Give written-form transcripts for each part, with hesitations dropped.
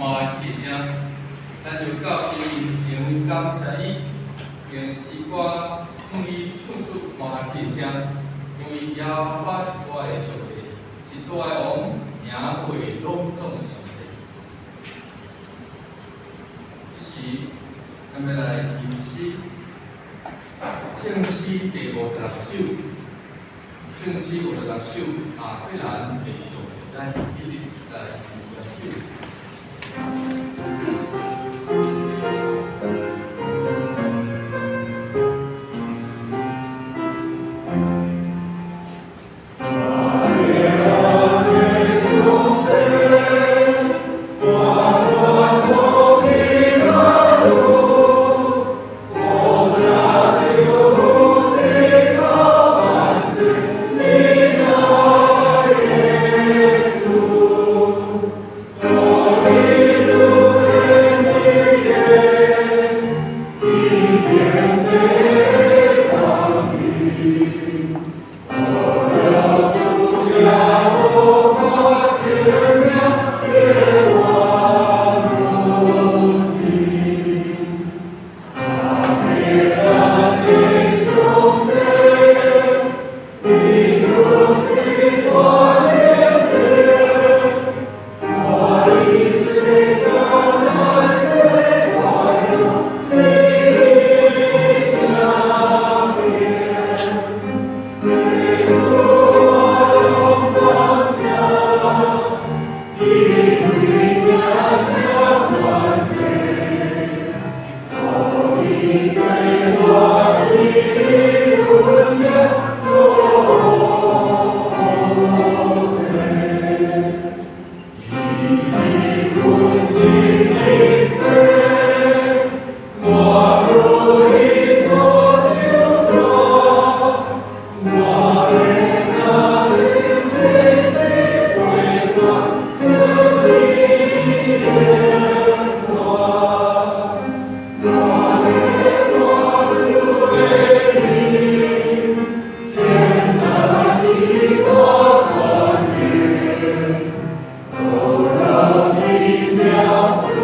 欢喜声，咱就到伊面前感谢伊，用诗歌向伊唱出欢喜声，因为耶和华是我的上帝，是我的王，名为隆重的上帝。这时，咱要来吟诗，圣诗第56首，圣诗56首，必然会上咱一日来56首。 Oh,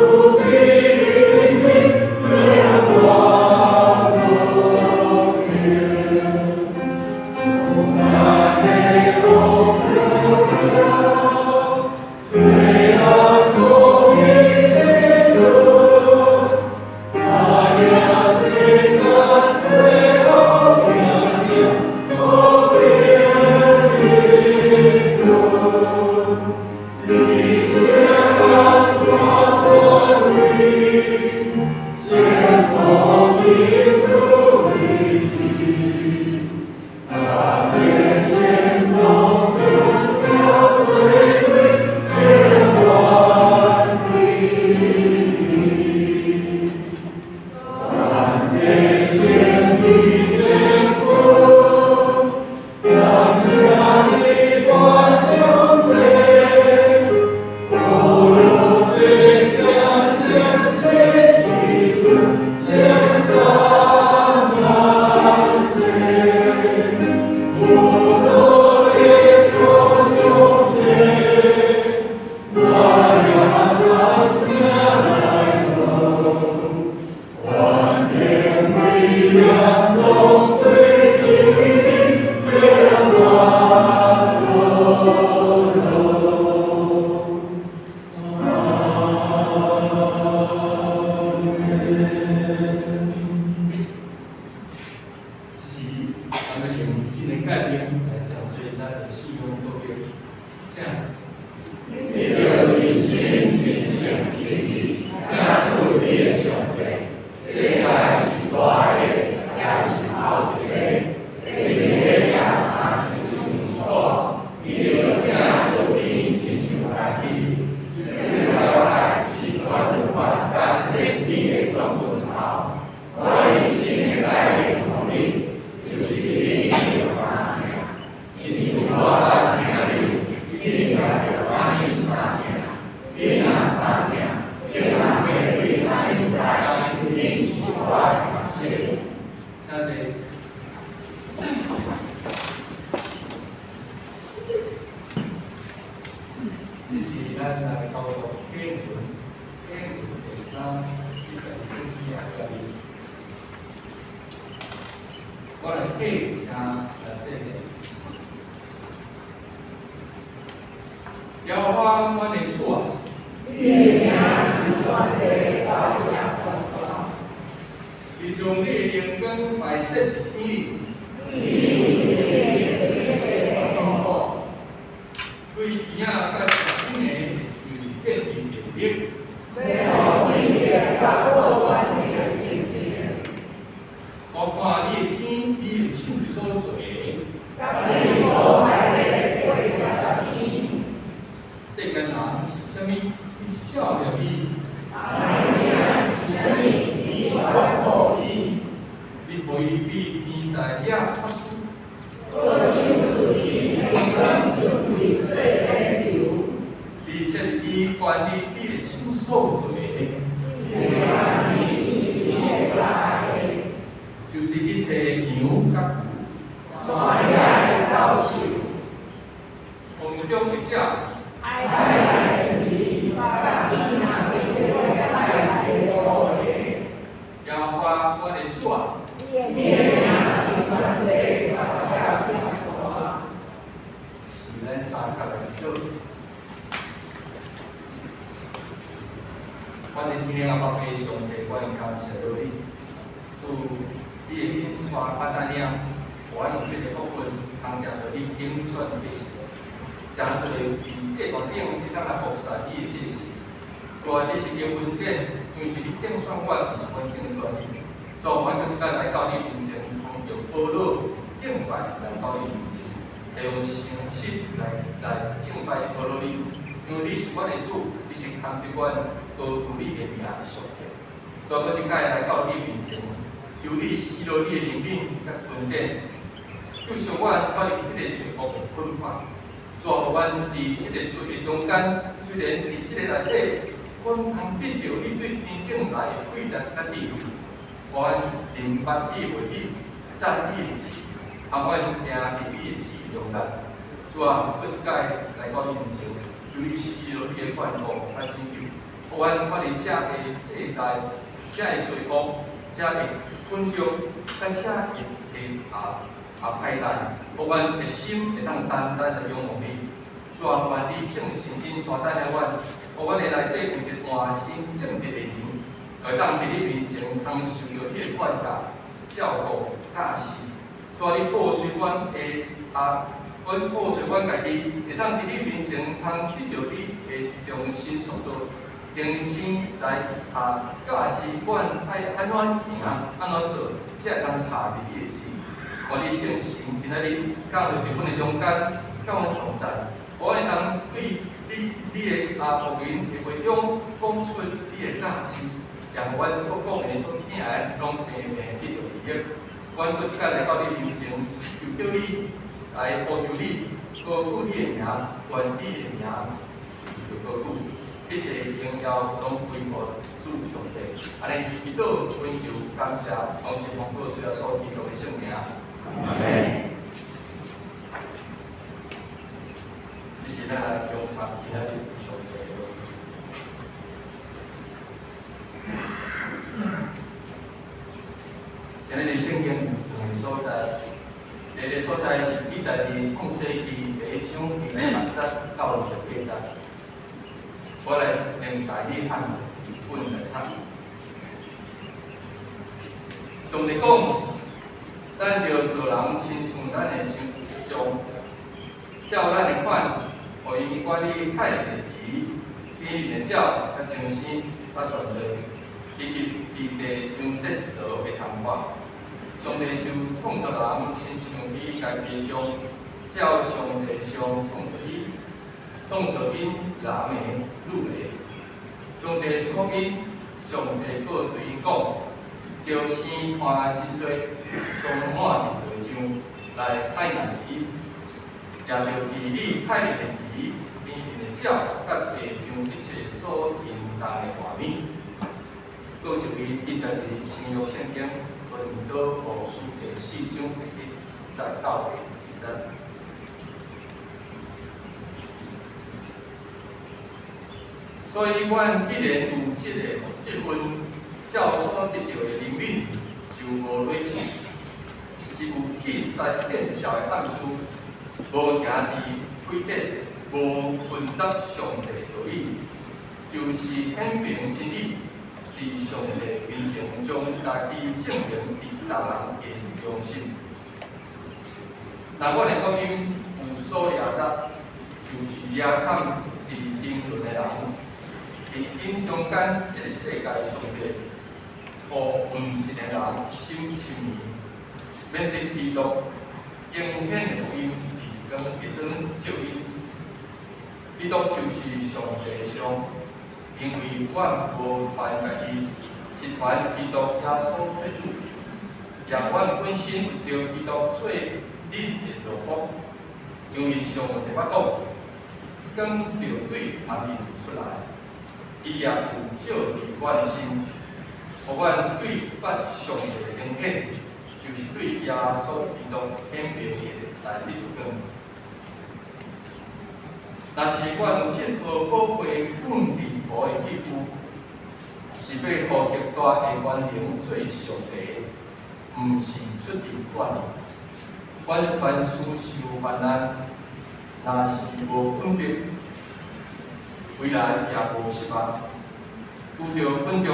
我来替听这个。摇花阮的厝啊，月亮不断地照向东方，你将你的灵光摆设天里，对边仔甲墙边的树建立联力，要互你的甲我关系的情节，我看你的天，你的手所做的，甲你所爱的对的心。世间人是啥物？你少了你，你互伊比天使也较输。你说伊管理你的手所做的，就是一切牛甲牛，风中的者。摇花我的厝啊，是咱三角的祈祷。我伫天灵阿爸爸上帝，我感谢到你，主你的引带巴达领，我用这个福分，通借着你拣选的时，真侪伫这段顶，你当来服侍你的这事。我这是经文典，因为是你拣选我，毋是阮拣选你。所以，我搁一摆来到你面前，通用宝乐敬拜来到你面前，会用诚实来敬拜宝乐你。因为你是阮的主，你是通得阮高举你的名的上帝。所以，搁一摆来到你面前，由你施落你的灵敏甲恩典，救赎阮脱离迄个罪恶的捆绑。主啊，互阮伫即个罪的中间，虽然伫即个内底。阮通得到你对天顶来的伟大甲地位，阮明白你话语，赞你的旨，含阮听入你的旨中间。主啊，搁一摆来到你面前，由你施落你的眷顾甲拯救，互阮脱离这个世界，这个罪恶，这个困窘，甲这个歹代，互阮的心会当单单的仰望你。主啊，愿你圣神因带等了阮。互阮的内底有一换心正直的灵，会当伫你面前通受到你的管教、照顾、教示。主啊，你保守阮阮保守阮家己，会当伫你面前通得到你的重新塑造、重新来教示阮爱安怎行、安怎做，才会当下伫你的旨。愿你圣神今仔日降落伫阮的中间，甲阮同在，互阮会当对。你的仆人会会中讲出你的教示，也互阮所讲的、所听的，拢平平得到利益。阮搁一摆来到你面前，又叫你来呼求你，高举你的名，愿你的名是着高举，一切荣耀拢归乎主上帝。安尼，祈祷、恳求、感谢，同时奉告主耶稣基督的圣名。阿门。是咱来用法其他的上帝。今日的圣经用的所在，个所在是记载伫创世纪第1章第60到68节。我来用大意汉语本来读。上帝讲，咱着做人亲像咱的形象，照咱的款。互伊管理海里的鱼、天里的鸟、甲精星、甲泉类，以及地地上得sau的虫花。上帝就创造人，亲像伊家己上，照上帝上创造伊，创造因男的、女的。上帝所因，上帝佫对因讲，叫生看真多，充满伫地上来海难伊。也着治理海里的鱼、天里的鸟，甲地上一切所行动的画面。佫一位记载伫新约圣经分岛故事第4章第1节到第2节。所以，阮既然有这份照所得到的灵敏，就无累积。是有气势见效的暗示，无行伫规则，无分杂上帝道理，就是显明真理，伫上帝面前将家己证明伫人人的中心。若我的福音有所掠杂，就是掠砍伫因论的人，伫因中间这个世界上帝，互毋信的人心深迷，免得基督应显的福音提供一种照应。基督就是上帝的像，因为阮无传家己，是传基督耶稣做主，也阮本身着基督做恁的罗卜，因为上帝捌讲，光着对阿面出来，伊也有照伫阮的心，互阮对捌上帝的恩典，就是对耶稣基督显明的来日光。若是阮有这号宝贵本地婆的器具，是要互极大的原灵做上帝，毋是出于阮。阮凡事受患难，若是无分别，未来也无失望，遇着困着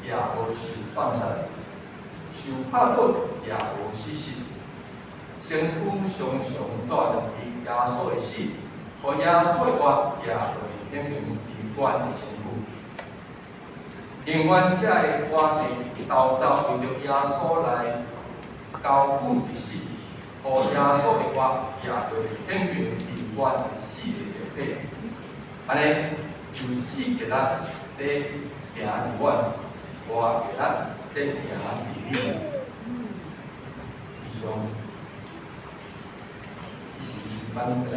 也无受放散，受拍倒也无死失，身躯常常带着耶稣的死。互耶稣的话也会显明伫阮的身躯，因阮遮的话题豆豆为着耶稣来交付的死，互耶稣的话也会显明伫阮的死的肉体。安尼就死极力在行伫阮，活极力在行伫你。以上，伊是班来。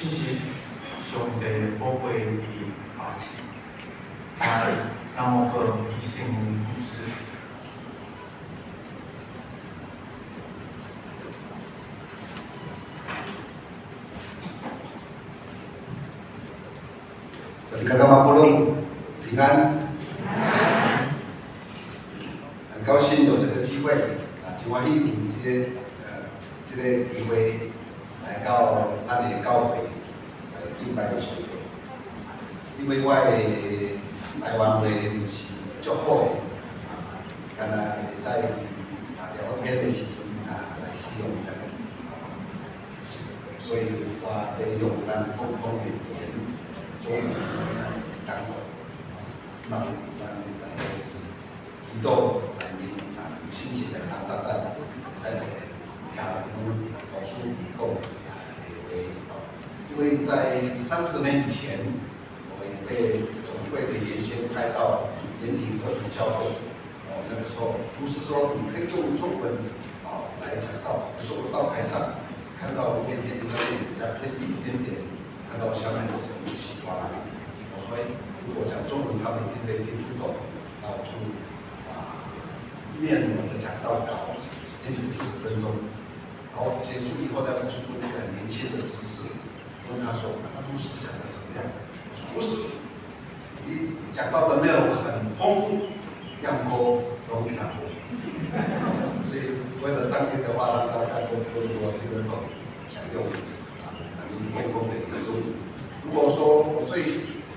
信息上帝宝贵的儿子，他那么好的圣母牧师。神刚刚马布隆平安，很高兴有这个机会啊，今晚有这个机会来到咱的教会来敬拜上帝。因为我的台湾话唔是足好的啊，敢若会使聊天的时阵来使用咱，所以我得用咱共同的语言。中文来讲话，让移动来明信息来打杂在在也老师提供因为在30年以前，我也被总会的原先派到延平和平教会，那个时候不是说你可以用中文来讲道，可是我到台上看到延平那边比较偏僻一点点。看到下面都是很喜欢，我说如果讲中文，他们一定听不懂，然后就念我的讲道稿，念40分钟，然后结束以后呢，就问那个年轻的执事，问他说：“那牧师讲的怎么样？”我说：“不是，你讲到的内容很丰富，让我容易很多。”所以为了上天的话，让大家都听得懂，想用。共同的一种。如果说我最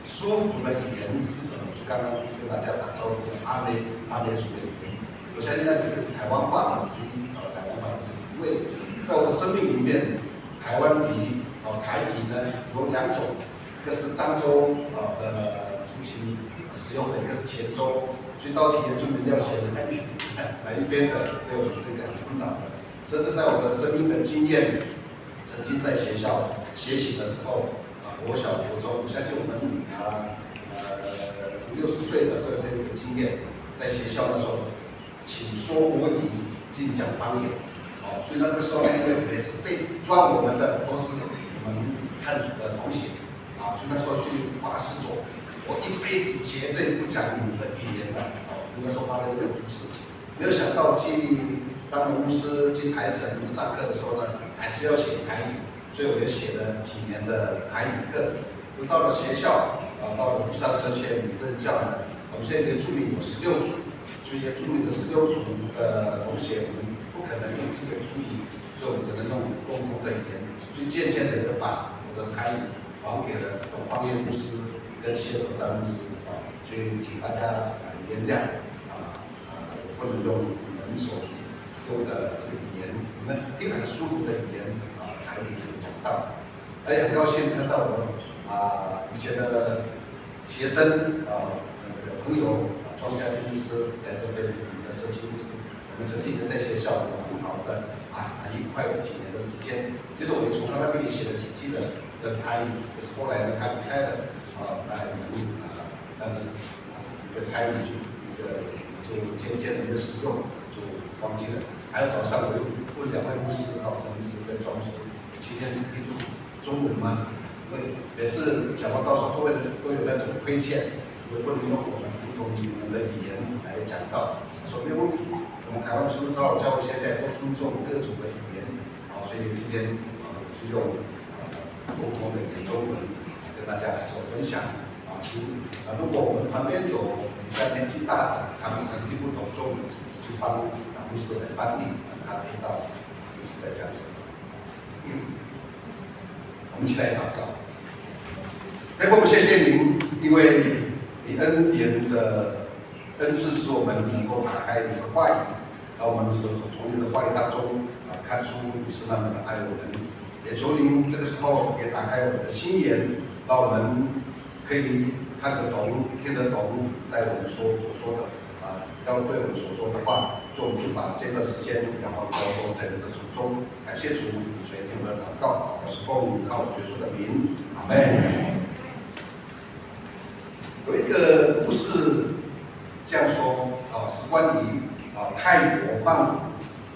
舒服的语言是什么？就刚刚跟大家打招呼的阿美族的语言，我相信那是台湾话的之一，台湾话的之一。因为在我的生命里面，台湾语台语呢有2种，一个是漳州的族群使用的，一个是黔州。所以到底原住民要写哪一边的，对我们是一个很困扰的。这是在我的生命的经验。曾经在学校学习的时候，国小、国中，我相信我们50、60岁的都有这个经验。在学校的时候，请说国语，尽讲方言。所以那个时候呢，因为每次被抓我们的都是我们汉族的同学，就那时候去发誓说，我一辈子绝对不讲你们的语言的。那时候发了一个故事，没有想到当牧师进台神上课的时候呢，还是要写台语，所以我也写了几年的台语课。又到了学校，到了福山社区女任教呢，我们现在原住民有16组，所以原住民的16组的同学，我们不可能用自己的族语，所以我们只能用共同的语言。所以渐渐的就把我的台语还给了董方燕牧师跟谢德赞牧师，所以请大家原谅我不能用你们所用的这个语言，你们听很舒服的语言台语讲道，很高兴看到我以前的学生朋友庄家金牧师来这边的社区牧师，我们曾经在学校很好的很愉快的几年的时间。其实我们从他那边也写了几期的台语，可是后来呢，他离开了来我们台语就渐渐的没有使用，就忘记了。还有早上我又问2位牧师，陈牧师跟庄牧师，今天听中文吗？因为每次讲到时候都有那种亏欠，不能用我们不同语言的语言来讲道。他说没有问题，我们台湾基督长老教会现在都尊重各种的语言，所以今天就用共同的语言中文跟大家做分享。如果我们旁边有比较年纪大的，他们可能听不懂中文，就帮牧师来翻译，让他知道牧师在讲什么。我们一起来祷告。天父，我们谢谢您，因为你恩典的恩赐使我们能够打开你的话语，让我们从你的话语当中看出你是那么的爱我们。也求您这个时候也打开我们的心眼，让我们可以看得懂、听得懂，带我们所说的要对我们所说的话，所以我们就把这段时间然后交托在你的手中。感谢主，垂听我们的祷告，我是奉靠主耶稣的名，阿门。有一个故事这样说是关于泰国曼谷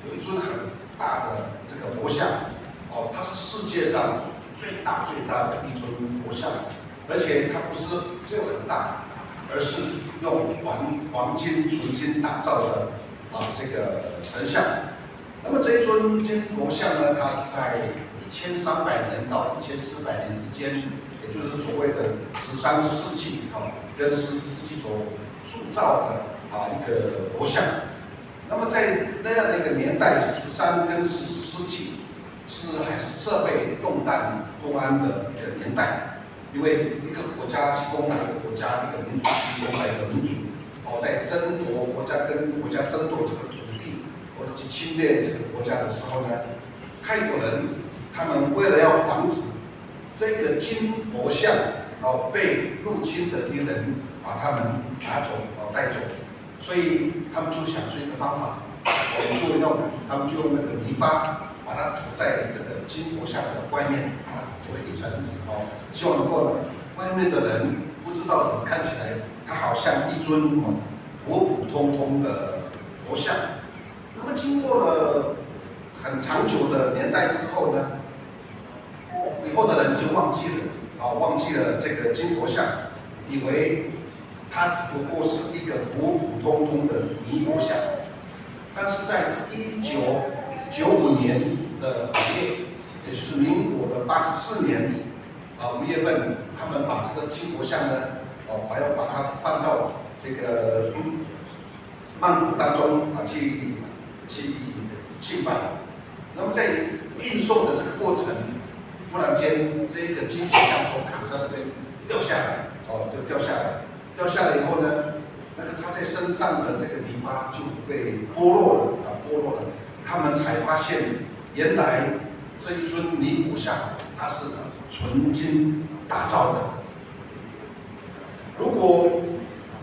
有一尊很大的这个佛像它是世界上最大的一尊佛像，而且它不是只有很大，而是用黄金纯金打造的这个神像。那么这一尊金佛像呢，它是在1300年到1400年之间，也就是所谓的13世纪跟14世纪所铸造的一个佛像。那么在那样的一个年代，13跟14世纪还是社会动荡不安的一个年代，因为一个国家去攻打一个国家，一个民族去攻打一个民族，在争夺国家跟国家争夺这个土地，或者去侵略这个国家的时候呢，泰国人他们为了要防止这个金佛像被入侵的敌人把他们拿走带走，所以他们就想出一个方法，他们就用那个泥巴把它涂在这个金佛像的外面，涂了一层希望能够外面的人不知道怎么看起来，它好像一尊普普通通的佛像。那么经过了很长久的年代之后呢，以后的人就忘记了这个金佛像，以为它只不过是一个普普通通的泥佛像。但是在1995年的5月，也就是民国的84年5月份，他们把这个金佛像呢，要把它搬到这个曼谷当中去敬拜。那么在运送的这个过程，忽然间这个金佛像从卡车那边掉下来，掉下来以后呢，那个他在身上的这个泥巴就被剥落了，他们才发现原来这一尊泥佛像它是纯金打造的。如果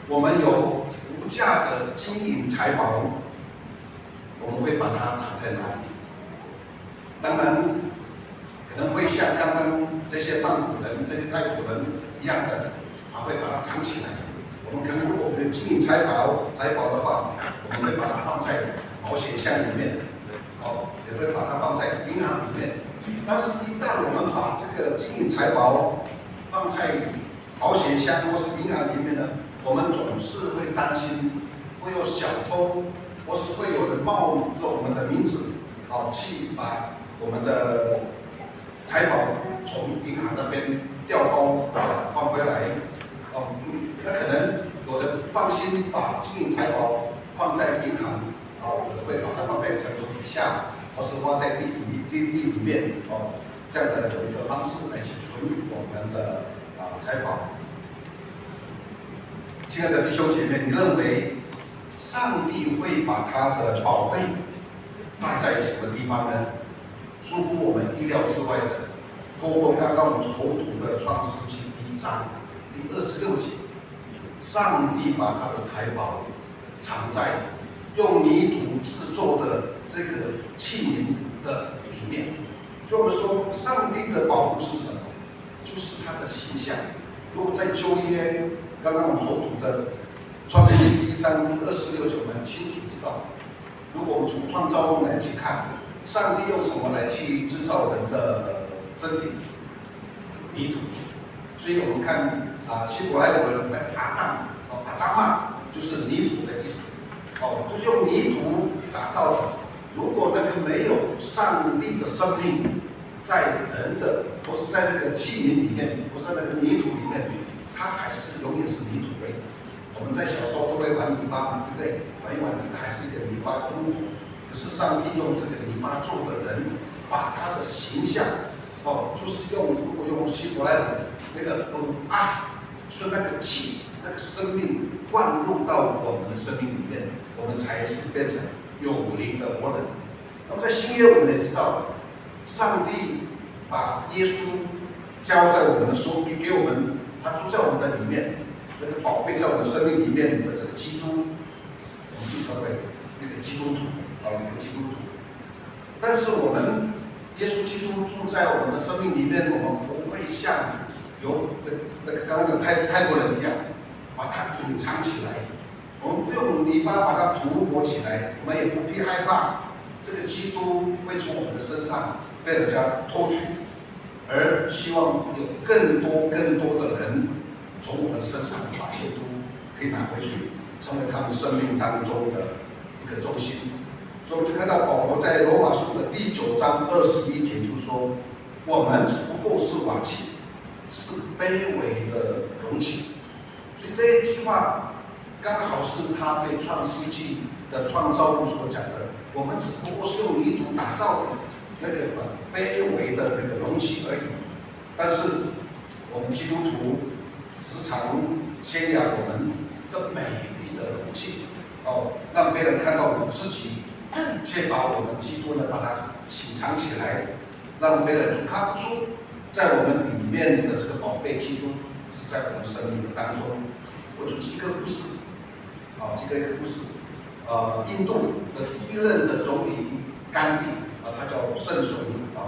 我们有无价的金银财宝，我们会把它藏在哪里？当然，可能会像刚刚这些曼谷人、这些泰国人一样的，会把它藏起来。我们可能如果我们有金银财宝的话，我们会把它放在保险箱里面，也会把它放在银行里面。但是，一旦我们把这个金银财宝放在保险箱或是银行里面呢，我们总是会担心会有小偷，或是会有人冒着我们的名字，去把我们的财宝从银行那边调包换回来。那可能有人不放心把金银财宝放在银行，有人会把它放在枕头底下，或是放在地里面，这样的有一个方式来去存我们的财宝。亲爱的弟兄姐妹，你认为上帝会把他的宝贝放在什么地方呢？出乎我们意料之外的，透过刚刚我们所读的创世纪1章第26节，上帝把他的财宝藏在用泥土制作的这个器皿的里面。就我们说，上帝的宝物是什么？就是他的形象。如果在旧约，刚刚我们所读的创世纪1章26节，我们很清楚知道，如果我们从创造论来去看，上帝用什么来去制造人的身体？泥土。所以我们看希伯来文那个阿当嘛，就是泥土的意思，就是用泥土打造的。如果那个没有上帝的生命在人的，或是在那个器皿里面，或是那个泥土里面，它还是永远是泥土而已。我们在小时候都会玩泥巴嘛，对不对？玩一玩，它还是一个泥巴的木头。可是上帝用这个泥巴做的人，把他的形象，就是如果用希伯来文那个就是那个气，那个生命灌入到我们的生命里面，我们才是变成有灵的活人。那么在新约我们也知道，上帝把耶稣交在我们的手里，给我们，他住在我们的里面，那个宝贝在我们生命里面的这个基督，我们就成为那个基督徒，一个基督徒。但是我们耶稣基督住在我们的生命里面，我们不会像那个刚刚的泰国人一样，把它隐藏起来。我们不用泥巴把它涂抹起来，我们也不必害怕这个基督会从我们的身上被人家偷取。而希望有更多的人从我们身上把基督可以拿回去，成为他们生命当中的一个中心。所以我们就看到保罗在罗马书的第9章21节就说：“我们只不过是瓦器，是卑微的容器。”所以这一句话刚好是他对创世纪的创造物所讲的。我们只不过是用泥土打造的那个卑微的那个容器而已。但是我们基督徒时常宣扬我们这美丽的容器，让别人看到我们自己，却把我们基督呢把它隐藏起来，让别人就看不出，在我们里面的这个宝贝基督是在我们生命的当中。我就举一个故事，举一个故事。印度的第一任的总理甘地，他叫圣雄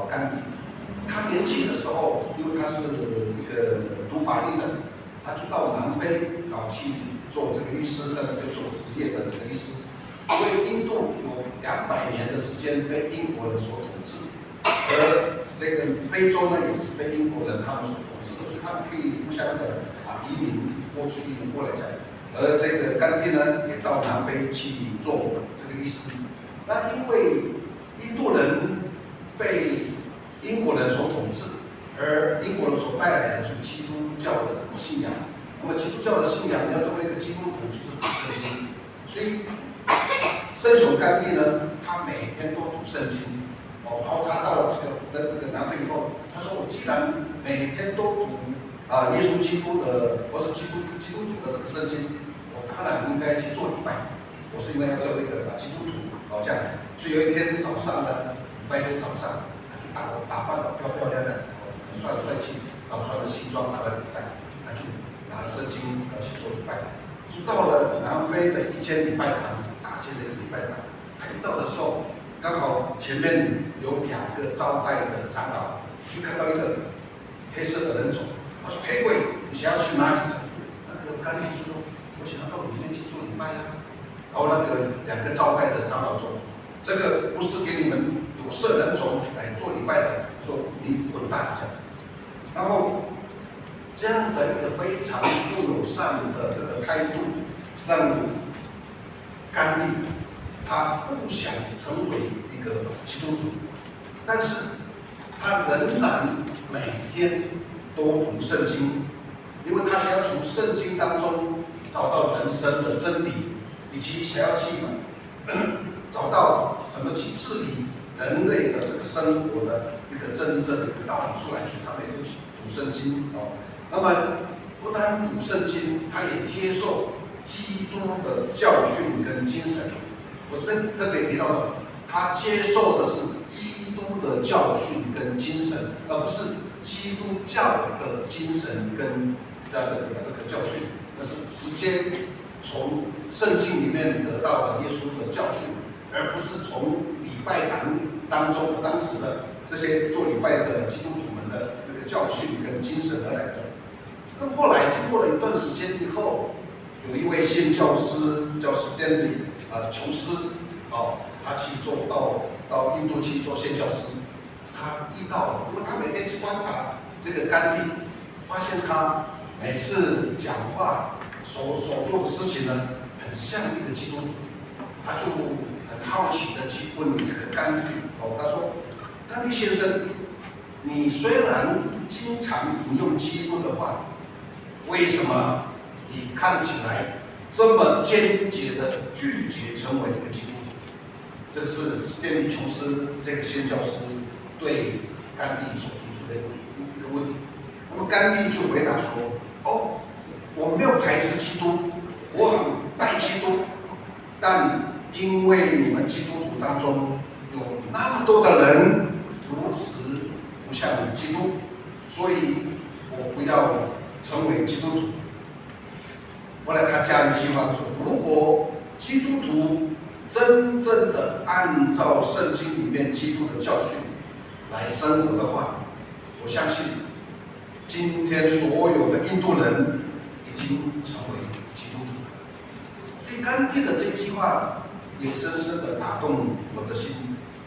甘地。他年轻的时候，因为他是一个读法律的，他就到南非去做这个律师，在那边做职业的这个律师。因为印度有200年的时间被英国人所统治，而这个非洲呢也是被英国人他们所统治的，所以他们可以互相的移民过来讲。而这个甘地呢，也到南非去做这个律师。那因为印度人被英国人所统治，而英国人所带来的就是基督教的这个信仰。那么基督教的信仰，你要成为一个基督徒，就是读圣经。所以圣雄甘地呢，他每天都读圣经。然后他到了这个南非以后，他说：“我既然每天都读耶稣基督的，或是基督徒的这个圣经，我当然应该去做礼拜。我是应该要做一个基督徒，这样。所以有一天早上呢，礼拜天早上，他就打扮得漂漂亮亮，很帅气，然后穿了西装，拿了领带，他就拿了圣经要去做礼拜。就到了南非的1000礼拜堂，大间的一个礼拜堂，他一到的时候，刚好前面有2个招待的长老，就看到一个黑色的人种。他说：“黑鬼，你想要去哪里？”那个甘地就说：“我想要到里面去做礼拜呀。”然后那个2个招待的长老说：“这个不是给你们有色人种来做礼拜的，说你滚蛋！”这样。然后这样的一个非常不友善的这个态度，让甘地他不想成为一个基督徒，但是他仍然每天都读圣经，因为他想要从圣经当中找到人生的真理，以及想要去找到怎么去治理人类的这个生活的一个真正的一个道理出来。所以他每天去读圣经。那么不单读圣经，他也接受基督的教训跟精神。我这边特别提到的，他接受的是基督的教训跟精神，而不是基督教的精神跟这个教训，那是直接从圣经里面得到的耶稣的教训，而不是从礼拜堂当中当时的这些做礼拜的基督徒们的那个教训跟精神而来的。那么后来经过了一段时间以后，有一位宣教师叫史丹利琼斯，他去做到印度去做宣教师。他遇到了，因为他每天去观察这个甘地，发现他每次讲话所做的事情呢，很像一个基督徒。他就很好奇的去问这个甘地，他说：“甘地先生，你虽然经常引用基督的话，为什么你看起来这么坚决的拒绝成为一个基督徒？”这是史丹利琼斯这个宣教师对甘地所提出的一个问题。那么甘地就回答说：“我没有排斥基督，我很爱基督，但因为你们基督徒当中有那么多的人如此不像基督，所以我不要成为基督徒。”后来他加了一句话说：“如果基督徒真正的按照圣经里面基督的教训来生活的话，我相信今天所有的印度人已经成为基督徒了。”所以甘地的这句话也深深的打动我的心，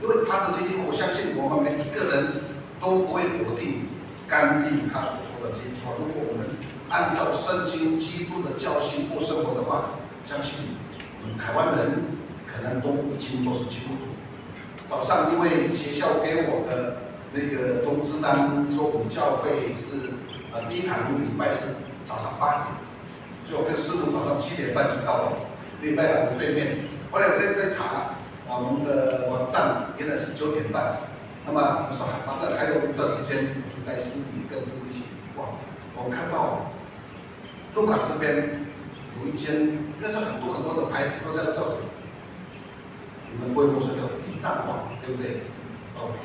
因为他的这句话，我相信我们每一个人都不会否定甘地他所说的这句话，如果我们按照圣经基督的教训过生活的话，相信台湾人可能已经都是基督徒。早上因为学校给我的那个通知单说我们教会是第一堂礼拜是早上8点，所以我跟师母早上7点半就到了礼拜堂的对面。后来我在查我们的网站，原来是9点半。那么我说反正还有一段时间，我就带师母跟师母一起逛。我们看到鹿港这边有一间，那是很多的牌子都在叫什么？你们不会陌生，叫地藏王，对不对？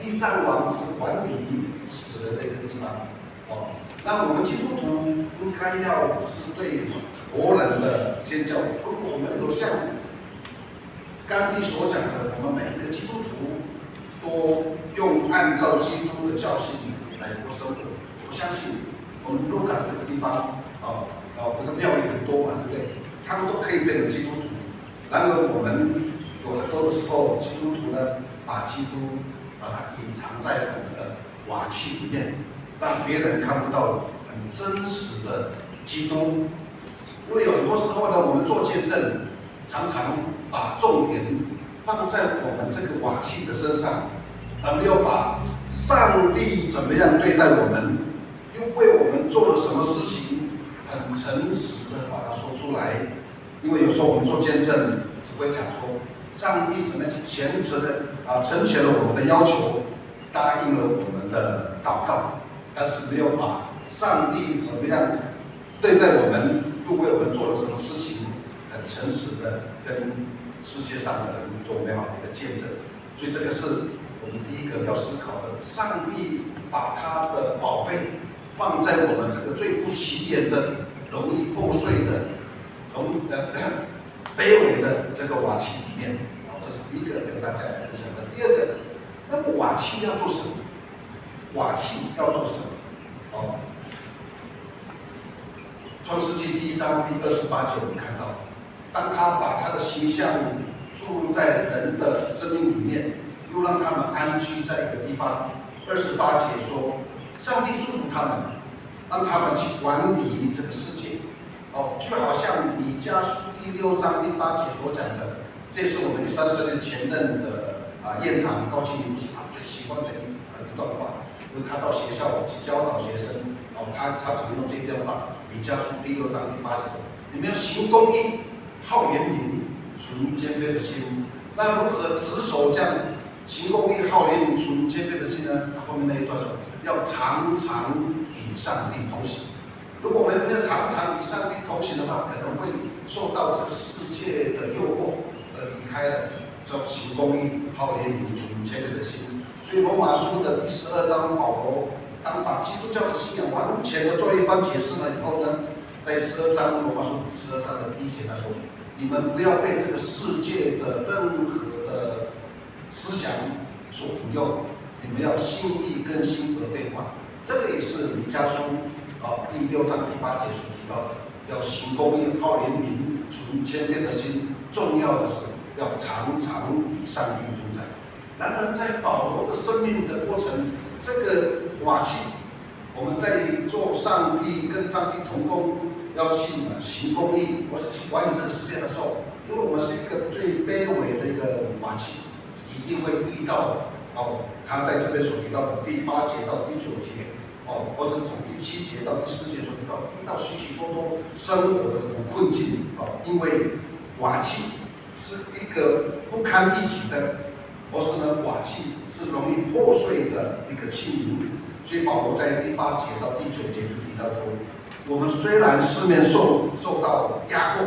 地藏王是管理死人的一个地方。那我们基督徒应该要是对活人的尖叫。如果我们有像甘地所讲的，我们每一个基督徒都按照基督的教训来过生活，我相信我们鹿港这个地方，这个庙也很多嘛，对不对？他们都可以变成基督徒。然而我们有很多的时候，基督徒呢，把基督把它隐藏在我们的瓦器里面，让别人看不到很真实的基督。因为有很多时候呢，我们做见证，常常把重点放在我们这个瓦器的身上，而没有把上帝怎么样对待我们，又为我们做了什么事情，很诚实的把它说出来。因为有时候我们做见证，只会讲说上帝怎么样虔诚的成全了我们的要求，答应了我们的祷告，但是没有把上帝怎么样对待我们，又为我们做了什么事情，很诚实的跟世界上的人做美好的一个见证。所以这个是我们第一个要思考的。上帝把他的宝贝放在我们这个最不起眼的、容易破碎的、容易卑微的这个瓦器里面。这是第一个跟大家来分享的。第二个，那么瓦器要做什么？瓦器要做什么？创世纪第1章第28节，我们看到，当他把他的形象注入在人的生命里面，又让他们安居在一个地方。28节说，上帝祝福他们，让他们去管理这个世界。就好像弥迦书第6章第8节所讲的，这是我们第30年前任的院长高金牧师他最喜欢的一段话，因为他到学校去教导学生，他常用这一段话。弥迦书第6章第8节说：“你们要行公义，好怜悯，存谦卑的心。”那如何持守这样行公义、好怜悯、存谦卑的心呢？他后面那一段说：“要常常与上帝同行。”如果我们没有常常与上帝同行的话，可能会受到这个世界的诱惑而离开了这种行公义、好怜悯、存谦卑的心。所以罗马书的第12章，保罗当把基督教的信仰完全的做一番解释了以后呢，在12章罗马书第12章的第1节，他说：“你们不要被这个世界的任何的思想所引诱，你们要心意更新而变化。”这个也是弥迦书第6章第8节所提到的，要行公义、好怜悯、存谦卑的心。重要的是要常常与上帝同在。然而，在保罗的生命的过程，这个瓦器，我们在做上帝跟上帝同工，要去行公义，或是去管理这个世界的时候，因为我们是一个最卑微的一个瓦器，一定会遇到他在这边所提到的第8节到第9节。或是从第7节到第4节所提到，遇到许许多多生活的这种困境因为瓦器是一个不堪一击的，或是呢瓦器是容易破碎的一个器皿。所以保罗在第8节到第9节就提到说，我们虽然四面受到压迫，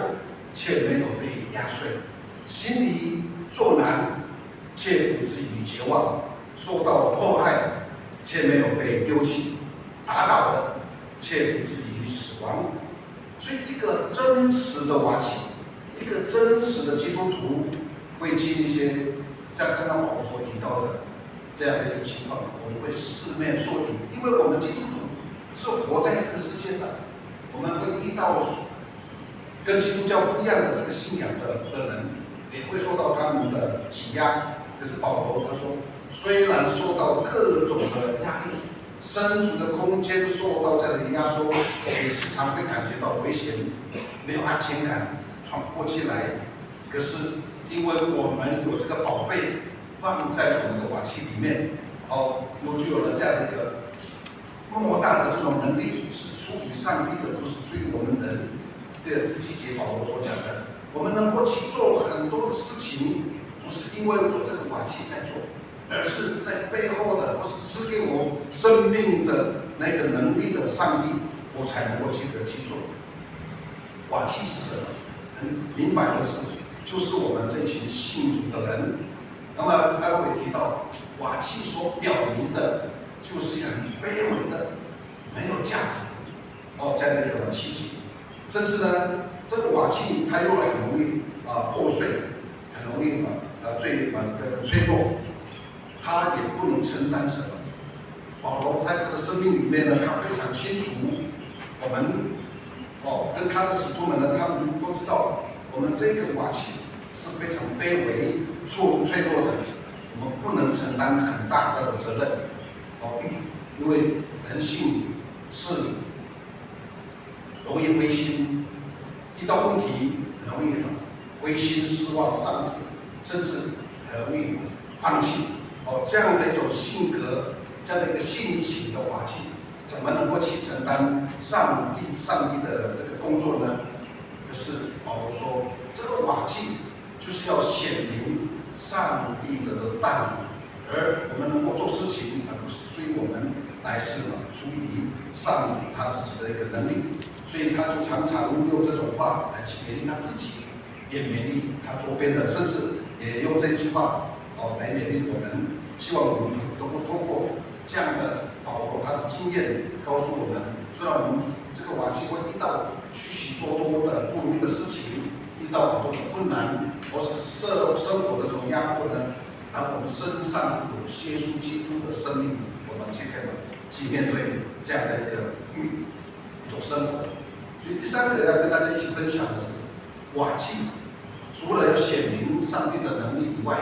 却没有被压碎；心里作难，却不至于绝望；受到迫害，却没有被丢弃。打倒的，却不至于死亡。所以，一个真实的瓦器，一个真实的基督徒，会经历一些像刚刚保罗所提到的这样的一个情况，我们会四面受敌，因为我们基督徒是活在这个世界上，我们会遇到跟基督教不一样的这个信仰的人，也会受到他们的挤压。可是保罗他说，虽然受到各种的压力，身处的空间受到这样的压缩，也时常会感觉到危险，没有安全感，喘不过气来。可是因为我们有这个宝贝放在我们的瓦器里面，具有了这样的一个莫大的这种能力，是出于上帝的，不是出于我们人。第7节保罗所讲的，我们能够去做很多的事情，不是因为我这个瓦器在做，而是在背后的，或是赐给我生命的那个能力的上帝，我才能够去做。瓦器是什么？很明白的是，就是我们这群信主的人。那么刚刚也提到，瓦器所表明的，就是一个很卑微的、没有价值这样的一个器具。甚至呢，这个瓦器它又很容易破碎，很容易脆弱，它也不能承担什么。保罗在他的生命里面呢，他非常清楚，我们跟他的使徒们呢，他们都知道，我们这个瓦器是非常卑微、脆弱的，我们不能承担很大的责任。因为人性是容易灰心，遇到问题很容易灰心、失望、丧志，甚至很容易放弃。这样的一种性格，这样的一个性情的瓦器，怎么能够去承担上帝的这个工作呢？可是保罗说，这个瓦器就是要显明上帝的大能，而我们能够做事情，而不是出于我们，乃是出于上主他自己的一个能力。所以他就常常用这种话来去勉励他自己，也勉励他周边的，甚至也用这句话来勉励我们。希望我们能够通过这样的保罗他的经验，告诉我们，虽然我们这个瓦器会遇到许多的不容易的事情，遇到很多的困难，或是生活的这种压迫呢，然后我们身上有耶稣基督的生命，我们去面对这样的一种生活。所以第3个要跟大家一起分享的是，瓦器除了要显明上帝的能力以外，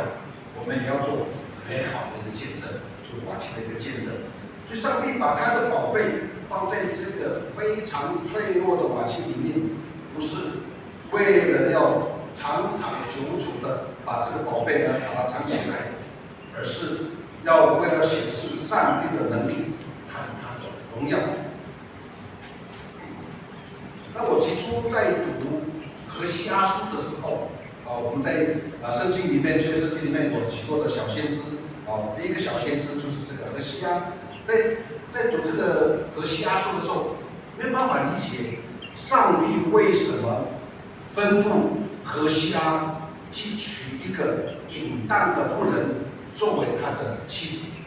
我们也要做美好的一个见证，就是瓦器的一个见证。所以上帝把他的宝贝放在这个非常脆弱的瓦器里面，不是为了要长长久久的把这个宝贝呢把它藏起来，而是要为了显示上帝的能力和他的荣耀。那我起初在读何西阿书的时候，我们在圣经里面，旧约圣经里面有许多的小先知，第一个小先知就是这个何西阿。在读这个何西阿书的时候，没有办法理解上帝为什么吩咐何西阿去娶一个淫荡的妇人作为他的妻子。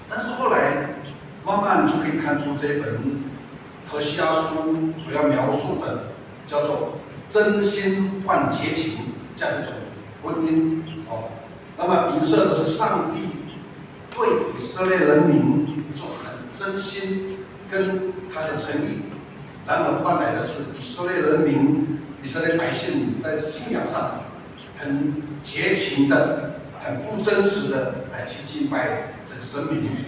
但是后来慢慢就可以看出，这本何西阿书所要描述的叫做真心换结情这样一种婚姻。那么影射的是上帝对以色列人民一种很真心跟他的诚意，然而换来的是以色列人民、以色列百姓在信仰上很绝情的、很不真实的来去敬拜这个神明。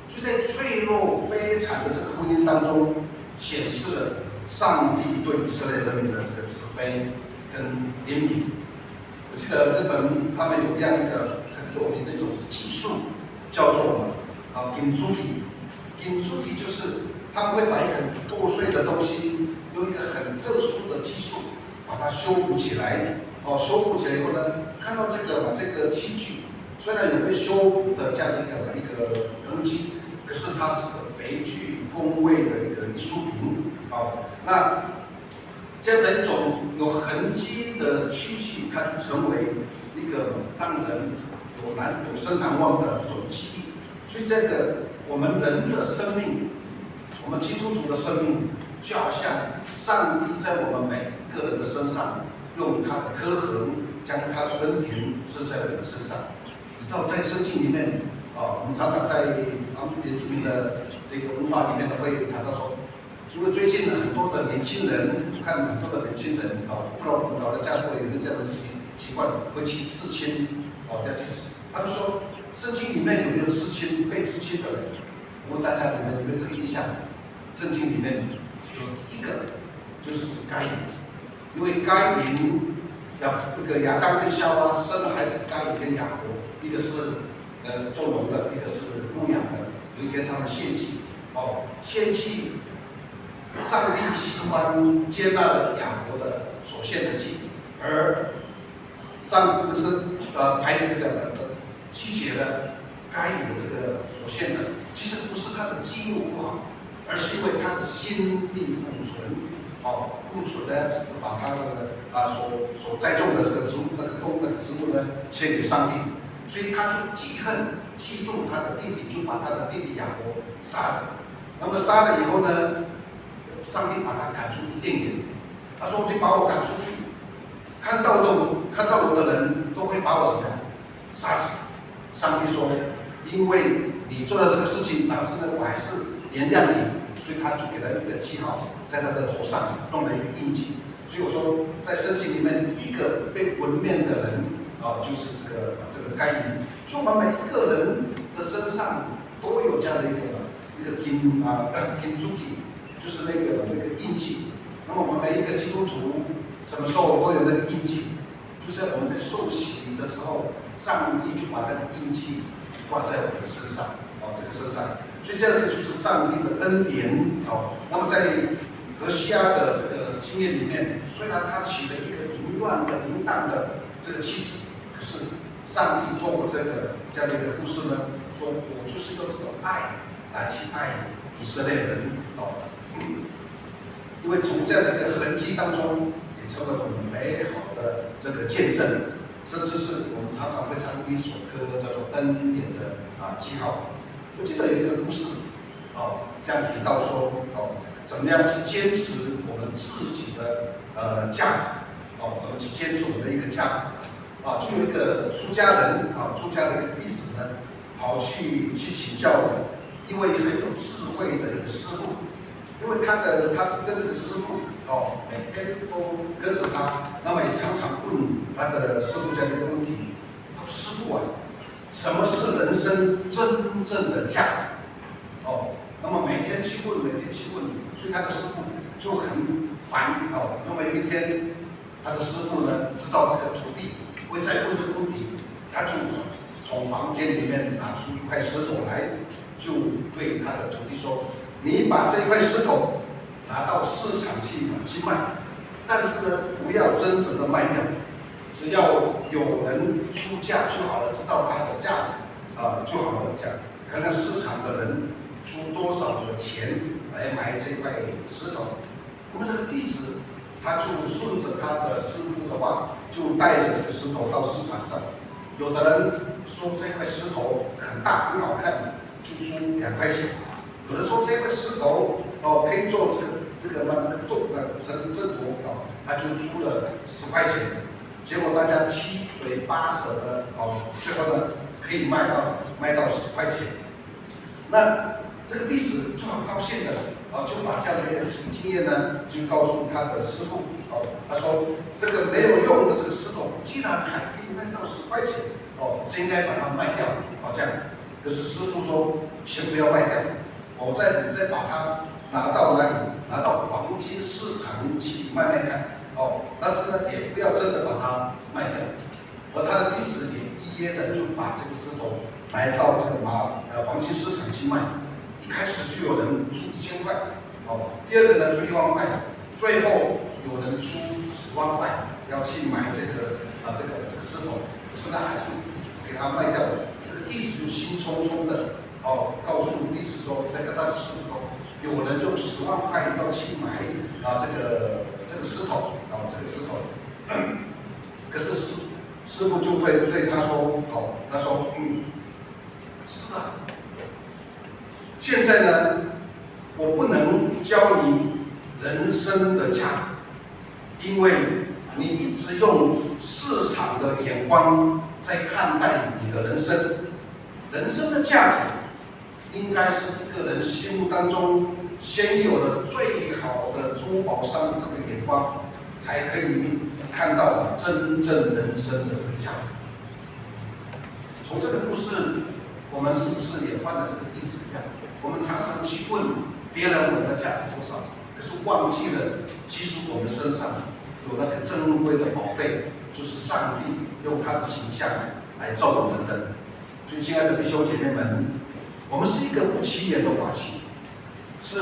所以在脆弱悲惨的这个婚姻当中，显示了上帝对以色列人民的这个慈悲跟怜悯。我记得日本他们有这样一个很有名的一种技术，叫做金珠体。金珠体就是他们会把一个很破碎的东西，用一个很特殊的技术把它修补起来。修补起来以后呢，看到这个器具虽然有被修补的这样一个痕迹，可是它是个别具风味的一个艺术品。那这样的一种有痕迹的器具，它就成为一个让人有生难忘的一种记忆。所以这个我们人的生命，我们基督徒的生命，就好像上帝在我们每一个人的身上，用他的刻痕将他的恩典施在我们身上。你知道，在圣经里面我们常常在原住民的这个文化里面会谈到说，因为最近很多的年轻人，看很多的年轻人不知道我们老人家会有没有这样的习惯，会去刺青他们说圣经里面有没有刺青被刺青的人？我问大家，你们有没有这个印象？圣经里面有一个就是该隐，因为该隐那个亚当跟夏娃生了孩子该隐跟雅各，一个是做农的，一个是牧养的。有一天他们献祭，献祭，上帝喜欢接纳了雅各的所献的祭，而上帝是拒绝了该隐这个所献的，其实不是他的记录不好，而是因为他的心地不纯，不纯呢，把他所栽种的这个植物呢献给上帝，所以他就嫉妒他的弟弟，就把他的弟弟雅各杀了。那么杀了以后呢，上帝把他赶出伊甸园，他说：“你把我赶出去，看到我的人都会把我怎么样杀死。”上帝说：“因为你做了这个事情，但是呢，我还是原谅你，所以他就给他一个记号，在他的头上弄了一个印记。所以我说，在圣经里面，第一个被文面的人就是这个该隐。所以我们每一个人的身上都有这样的一个金珠体，就是那个印记。那么我们每一个基督徒什么时候都有那个印记？就是我们在受洗的时候，上帝就把那个印记挂在我们的身上，这个身上。所以这个就是上帝的恩典，那么在何西阿的这个经验里面，虽然他娶了一个淫乱的、淫荡的这个妻子，可是上帝透过这样的一个故事呢，说我就是用这种爱来去爱以色列人，因为从这样的一个痕迹当中，也成为我们美好的这个见证，甚至是我们常常会唱一首歌叫做《恩典的记号》。我记得有一个故事，这样提到说，怎么样去坚持我们自己的价值，怎么去坚持我们的一个价值，就有一个出家人，出家的一个弟子呢，跑去请教一位很有智慧的一个师傅，因为他跟这个师傅，每天都跟着他，那么也常常问他的师傅这样的一个问题，他说：“师傅啊，什么是人生真正的价值？”那么每天去问，所以他的师傅就很烦。那么有一天，他的师傅呢知道这个徒弟会再问这个问题，他就从房间里面拿出一块石头来，就对他的徒弟说：“你把这块石头拿到市场去卖，但是呢，不要真正的卖掉，只要有人出价就好了，知道它的价值就好了。讲看看市场的人出多少的钱来买这块石头。”那么这个弟子他就顺着他的师傅的话，就带着这个石头到市场上。有的人说这块石头很大很好看，就出2块钱；有人说这块石头可以做这个正途，他就出了10块钱。结果大家七嘴八舌的，最后呢可以卖到10块钱。那这个弟子就很高兴的，就把这样的一个经验呢，就告诉他的师傅，他说这个没有用的这个石头，既然还可以卖到10块钱，就应该把它卖掉，这样。可是师傅说，先不要卖掉，你再把它拿到哪里？拿到黄金市场去卖看。但是呢，也不要真的把它卖掉。而他的弟子也一一的就把这个石头来到这个黄金市场去卖。一开始就有人出1000块，第二个呢出1万块，最后有人出10万块要去买这个石头，现在还是给他卖掉了。这个弟子就心匆匆的告诉弟子说，他的师傅说，有人用10万块要去买这个石头，可是师傅就会对他说，他说是啊，现在呢，我不能教你人生的价值，因为你一直用市场的眼光在看待你的人生。人生的价值应该是一个人心目当中先有了最好的珠宝商的这个眼光，才可以看到真正人生的这个价值。从这个故事，我们是不是也犯了这个弟子一样？我们常常去问别人我们的价值多少，可是忘记了，其实我们身上有那个珍贵的宝贝，就是上帝用他的形象来造我们的。所以，亲爱的弟兄姐妹们，我们是一个不起眼的瓦器，是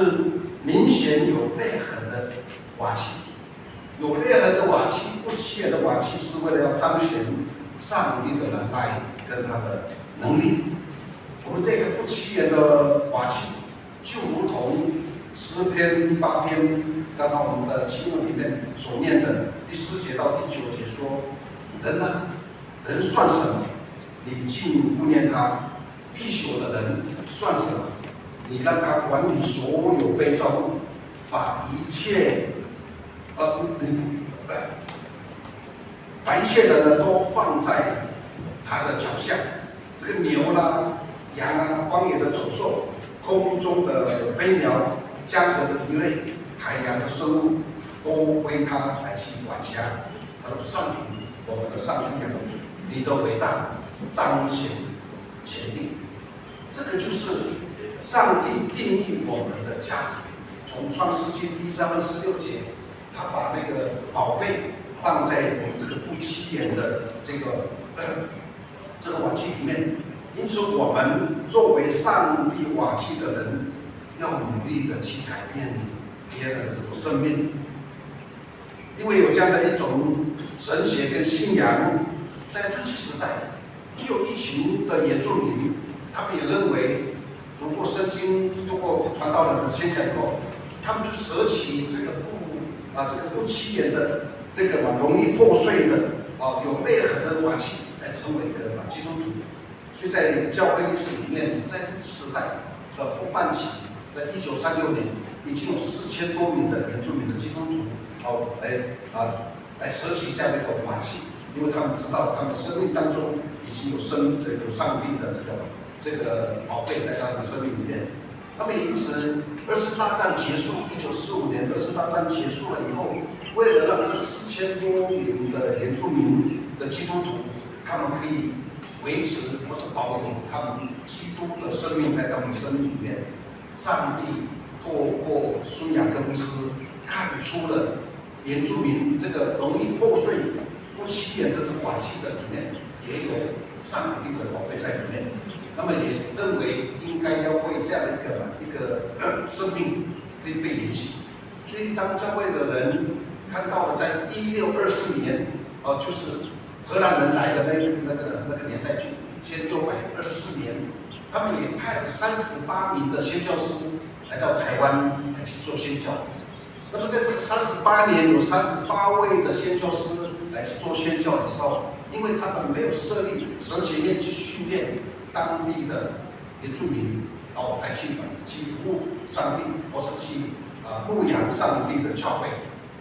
明显有裂痕的瓦器。有裂痕的瓦器，不起眼的瓦器，是为了要彰显上帝的能耐跟他的能力。我们这个不起眼的瓦器，就如同诗篇第8篇，刚刚我们的经文里面所念的第4节到第9节说：人呢，人算什么？你竟顾念他；必朽的人算什么？你让他管理所有被造物，把一切把一切的呢都放在他的脚下。这个牛啦、羊啊、荒野的走兽、空中的飞鸟、江河的鱼类、海洋的生物，都归他来去管辖。他说：“上主，我们的上帝啊，你的伟大彰显前定。”这个就是上帝定义我们的价值。从创世纪第1章16节，他把那个宝贝放在我们这个不起眼的这个瓦器里面。因此，我们作为上帝瓦器的人，要努力的去改变别人的这种生命。因为有这样的一种神学跟信仰，在日据时代，就有一群的原住民，他们也认为，读过圣经、读过传道人的宣讲以后，他们就舍弃这个不起眼的这个容易破碎的有裂痕的瓦器，来成为一个基督徒。所以在教会历史里面，在日治时代的后半期，在1936年，已经有4000多名的原住民的基督徒来舍弃这样的一个瓦器，因为他们知道他们生命当中已经有上帝的这个宝贝在他们生命里面。那么因此，20大战结束，1945年20大战结束了以后，为了让这4000多名的原住民的基督徒，他们可以维持或是保有他们基督的生命在他们生命里面，上帝透过孙雅各牧师看出了原住民这个容易破碎、不起眼的这瓦器的里面，也有上帝的宝贝在里面。那么也认为应该要为这样的一个生命可以被延续。所以当教会的人看到了在1624年，就是荷兰人来的那个年代，就1624年，他们也派了38名的宣教师来到台湾来去做宣教。那么在这个38年，有38位的宣教师来去做宣教的时候，因为他们没有设立神学院去训练当地的原住民，来去服务上帝，或是去牧养上帝的教会。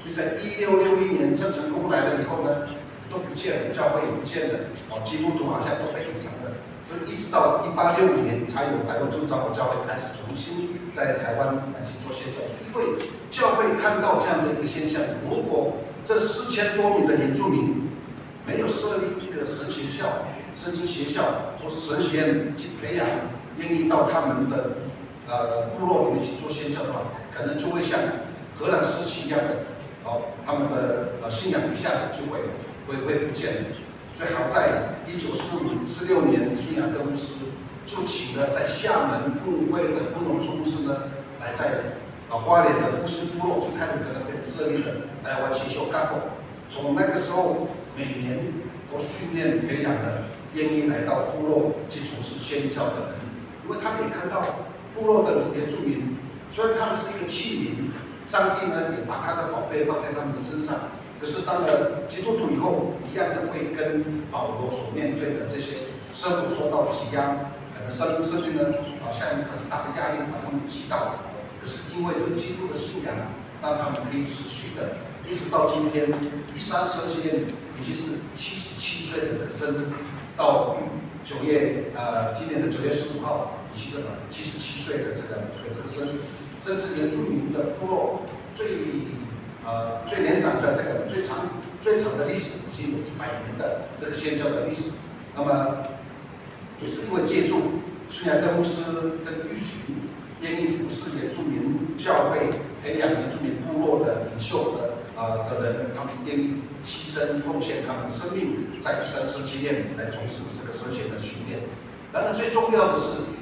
所以在1661年郑成功来了以后呢，都不见了，教会也不见了，基督徒好像都被隐藏了。所以一直到1865年，才有台湾州长老教会开始重新在台湾来去做宣教。因为教会看到这样的一个现象，如果这4000多名的原住民没有设立一个神学校、圣经学校或是神学院去培养愿意到他们的部落里面去做宣教的话，可能就会像荷兰时期一样的，他们的信仰一下子就会不见了。所以好在1946年，孙雅各牧师就请了在厦门牧会的布农族牧师呢，来在花莲的富士部落，就泰鲁阁那边设立了台湾学校干部。从那个时候，每年都训练培养了愿意来到部落去从事宣教的人，因为他们也看到部落的原住民，虽然他们是一个器皿，上帝呢也把他的宝贝放在他们的身上。可是当了基督徒以后，一样的会跟保罗所面对的这些生活受到挤压，可能生命呢好像很大的压力把他们击倒。可是因为有基督的信仰，让他们可以持续的，一直到今天，第3神学院已经是77岁的这个生日，到今年的9月15号，已经77岁的这个生日，这是原住民的部落最年长的最长的历史，已经有100年的这个宣教的历史。那么也是因为借助孙雅各牧师跟一群愿意服侍原住民教会，培养原住民部落的领袖的人，他们愿意牺牲奉献他们的生命，在137圣殿来从事这个神学的训练。然而最重要的是，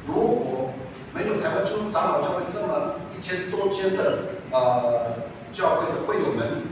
如果没有台湾基督长老教会这么1000多间的教会的会友们，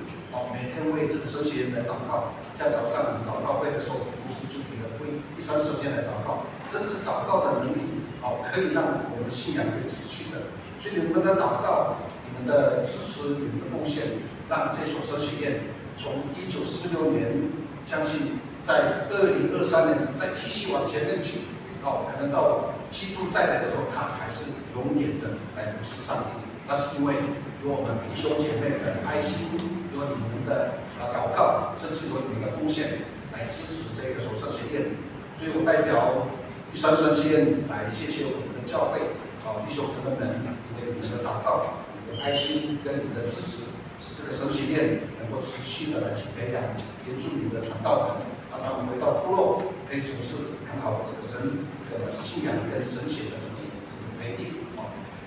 每天为这个神学来祷告，像早上祷告会的时候，牧师就提了为137圣殿来祷告，这是祷告的能力，可以让我们信仰会持续的。所以你们的祷告、你们的支持、你们的贡献，让这所神学院从1946年，相信在2023年再继续往前面去，可能到基督再来的时候，他还是永远的来服侍上帝。那是因为有我们弟兄姐妹的爱心，有你们的祷告，甚至有你们的贡献来支持这个所神学院。所以我代表137圣殿来谢谢我们的教会，弟兄姊妹们，因为你们的祷告、你们的爱心跟你们的支持，使这个神学院能够持续的来去培养原住民的传道人，让他们回到部落，可以从事很好的这个信仰跟神学的这个培育。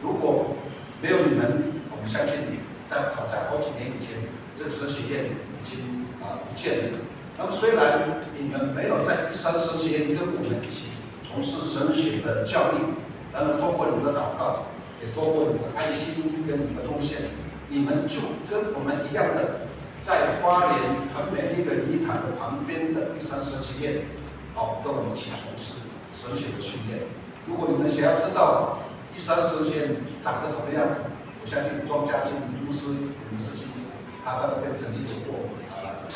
如果没有你们，我们相信在好几年以前，这个神学院已经不见了。那么虽然你们没有在137圣殿跟我们一起从事神学的教育，然而透过你们的祷告，也透过你们的爱心跟你们的贡献，你们就跟我们一样的，在花莲很美丽的礼堂的旁边的137圣殿，跟我们一起从事神学的训练。如果你们想要知道137圣殿长得什么样子，我相信庄家进牧师，你们是清楚，他在那边曾经有过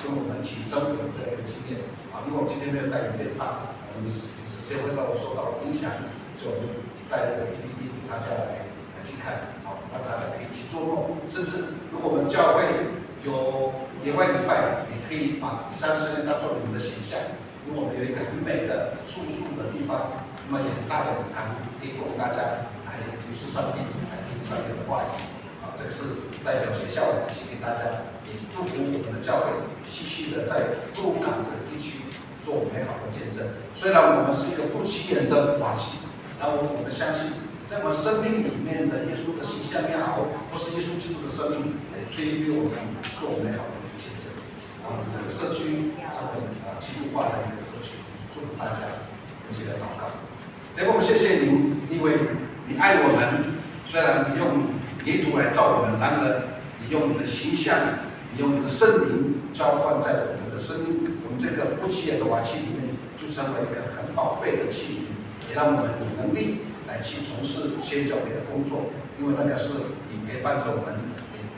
跟我们一起生活的这样一个经验。如果今天没有带影片，我们时间会让我受到影响，所以我们带那个 DVD 给大家来去看，让大家可以去做梦。甚至如果我们教会有野外礼拜，也可以把137圣殿当作你们的形象，因为我们有一个很美的住宿的地方，那么也很大的礼堂，可以供大家来服侍上帝，来听上帝的话语。这个是代表学校写给大家，也祝福我们的教会继续的在鹿港这个地区做美好的见证。虽然我们是一个不起眼的瓦器，然后我们相信，在我们生命里面的耶稣的形象也好，或是耶稣基督的生命，来催逼我们做美好的见证。我们这个社区成为基督化的一个社区，祝福大家，我们一起来祷告。我们谢谢您，因为你爱我们，虽然你用泥土来造我们，然而你用你的形象，你用你的圣灵浇灌在我们的生命，我们这个不起眼的瓦器里面，就成为一个很宝贝的器皿，也让我们有能力来去从事宣教会的工作，因为那个是你陪伴着我们，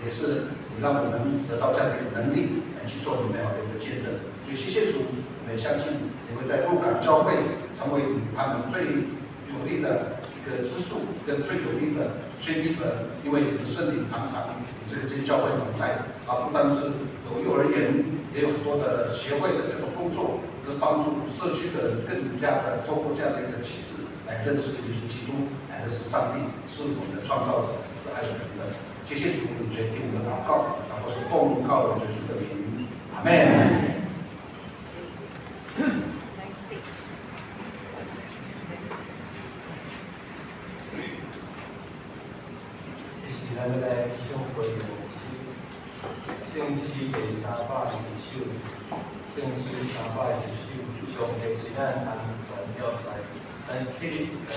也是你让我们得到这样的一个能力来去做你美好的一个见证。所以谢谢主，我们也相信你会在鹿港教会成为他们最有力的一个支柱跟最有力的催逼者，因为你的圣灵常常与这些教会同在，不单是有幼儿园，也有很多的协会的这种工作，帮助社区的人更加的透过这样的一个启示来认识耶稣基督，来认识上帝是我们的创造者，是爱我们的。谢谢主，你垂听我们的祷告，祷告是奉靠耶稣的名，阿门。咱们来唱回咏诗，圣诗第320首，圣诗320首，上帝是咱安全了在，咱起立来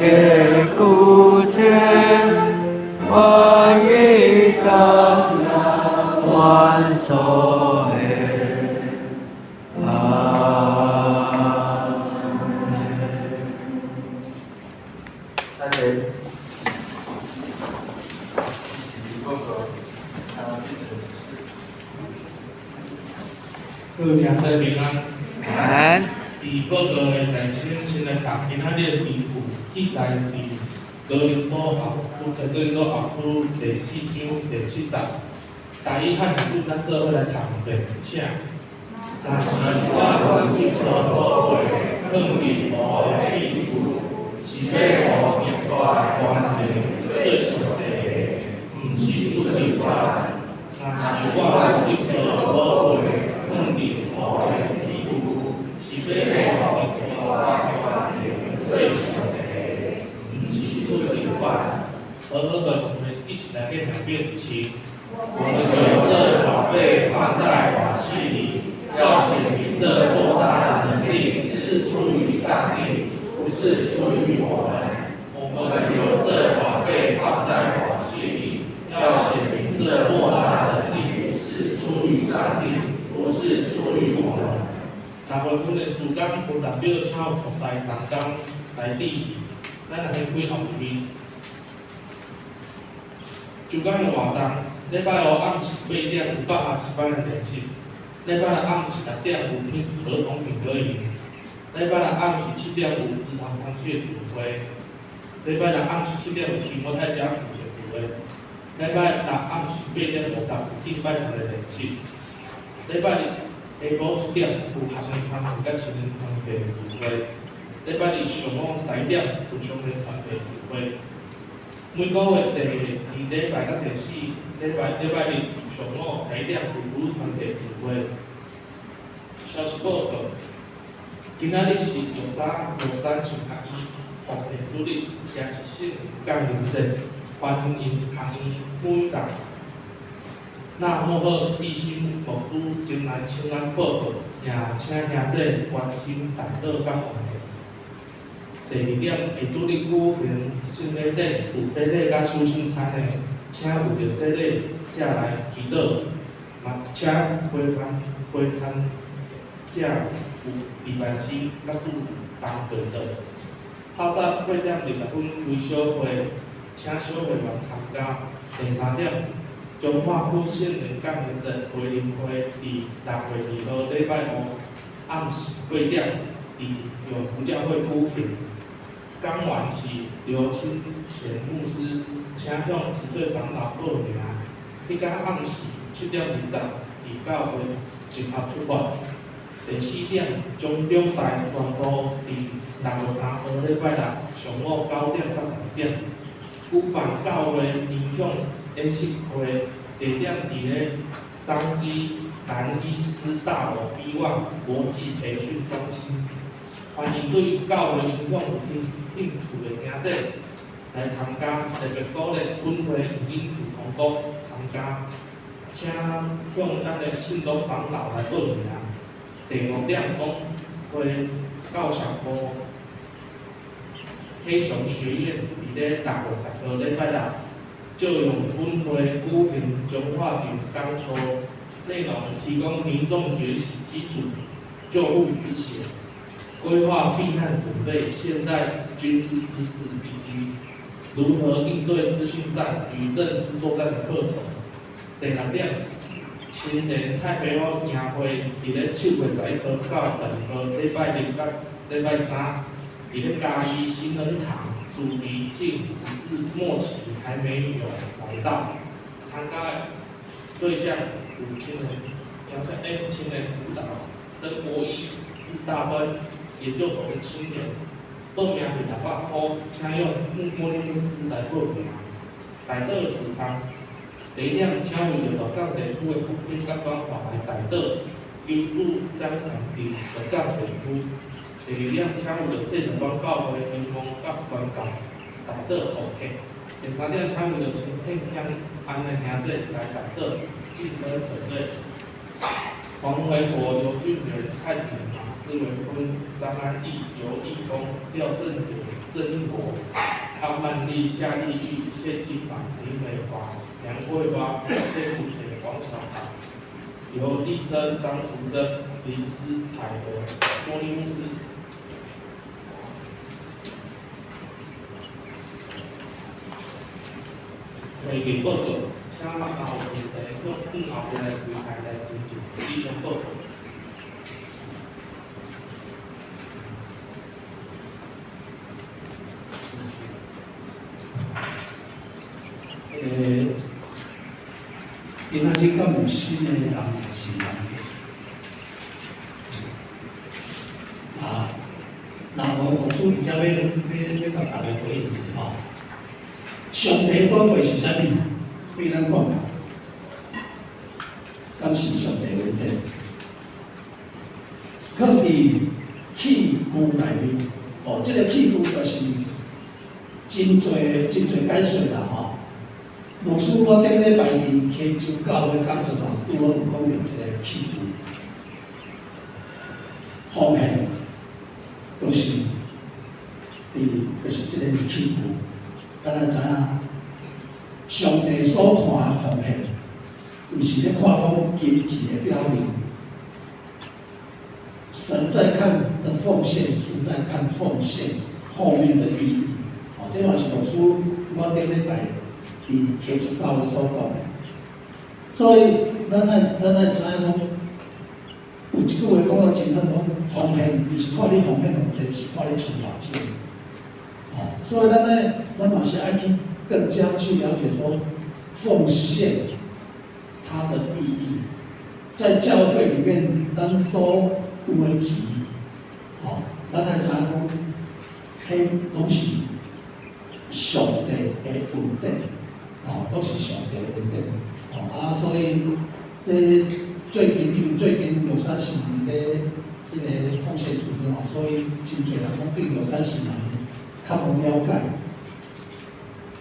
给故却万一的万所大家，一起报告台湾地震事。各位兄弟平安。平安。伫报告的第新来谈，今仔日题目记载伫哥林多后书第4章第7节。大意汉语咱做伙来谈并请。但是我有接受宝贵，肯定我的庇护，是要我明白关联做上帝，毋是出去玩。但是我有接受宝贵，肯定我的庇护，是要我明白关联做上帝，毋是出去玩。而我们一起来练两遍请。我们有这宝贝放在瓦器里，要显明这莫大的能力是出于上帝，不是出于我们。我们有这宝贝放在瓦器里，要显明这莫大的能力是出于上帝，不是出于我们。大部分的时间都代表超国在当中来理，咱来开后面。就讲的活动。礼拜五暗时8点有120班的练习，礼拜六暗时6点有儿童品格营，礼拜六暗时7点有职场团契的聚会，礼拜六暗时7点有提摩太家族的聚会，礼拜六暗时8点50有敬拜团的练习，礼拜日下晡7点有学生团体甲青年团体的聚会，礼拜日上午10点有少年团体的聚会。每个月第2礼拜到第4礼拜日上午10点有妇女团体聚会。消息报告：今仔日是玉山上学院学生主日，也是圣降临节，欢迎学院每日。那幕后必心牧师前来请安报告，也请兄弟关心大道甲奉献。第2点，下主日举行圣礼典，有洗礼甲收圣餐的，请为着洗礼者来祈祷，嘛请陪餐者有礼拜天甲主同队的。透早8点20分开小会，请小会员参加。第3点，中华区圣灵降临节培灵会伫6月2号礼拜五暗时8点，伫永福教会举行。讲完是刘清贤牧师，请向10岁长老报名。迄天暗时7点20伫教会集合出发。第4点，中中台宣布伫6月3号礼拜六上午9点到10点，举办教会影响演习会，地点伫咧彰基南医师大楼 B1 国际培训中心。欢迎对教会影响有兴趣的兄弟来参加，特别鼓励本会有兴趣同工参加，请向咱的信徒长老来报名。第5点讲会教小部黑熊学院伫咧6月10号礼拜六，就用本会举行中华语讲座，内容提供民众学习基础救护知识。规划避难准备、现代军事知识以及如何应对资讯战与认知作战的课程。第6点，青年太平洋营会伫咧7月11号到12号礼拜日到礼拜3，伫咧嘉义新人堂，主题竟只是末期还没有来到。参加的对象有青年辅导、升国1、大班。研究所的青年，报名是600块，请用莫利牧师来报名。大道事项，第1点，请为着大港地区的福音甲转化来大道，求助展场地大港地区。第2点，请为着圣光教会民工甲宣教大道后客。第3点，请为着新兴乡安的兄弟来大道进车省队。黄维国、刘俊元、蔡景堂。施维坤、张安义、尤义峰、廖胜杰、郑应国、康曼丽、夏丽玉、谢继法、林美华、梁慧花、谢淑贤、王小涵、刘丽珍、张淑珍、林思彩和、莫莉牧师。会议报告，请马后问题向后边的柜台来进行以上报告。今仔日到牧师呢，人也是人那无牧师直接要甲大家回应吼。上帝宝贵是啥物？对咱讲，敢是上帝问题？靠伫器具内面，这个器具就是真侪解说啦吼。牧师我顶礼拜二溪州教会讲座嘛，拄好有讲到一个器具，奉献，就是这个器具。咱知影，上帝所看的奉献，毋是咧看讲金钱的表面。神在看的奉献，是在看奉献后面的意义。这嘛是牧师我顶礼拜伫溪州教会所讲的。所以，咱爱知影讲，有一句话讲到真好，讲奉献毋是看你奉献偌济，是看你出偌少。所以咱嘛是爱去更加去了解说奉献它的意义，在教会里面，咱所有的钱，咱爱知影讲，迄拢是上帝的恩典，都是上帝的恩典，所以最近有30万的迄个奉献组织，所以真侪人讲对有30万。较无了解，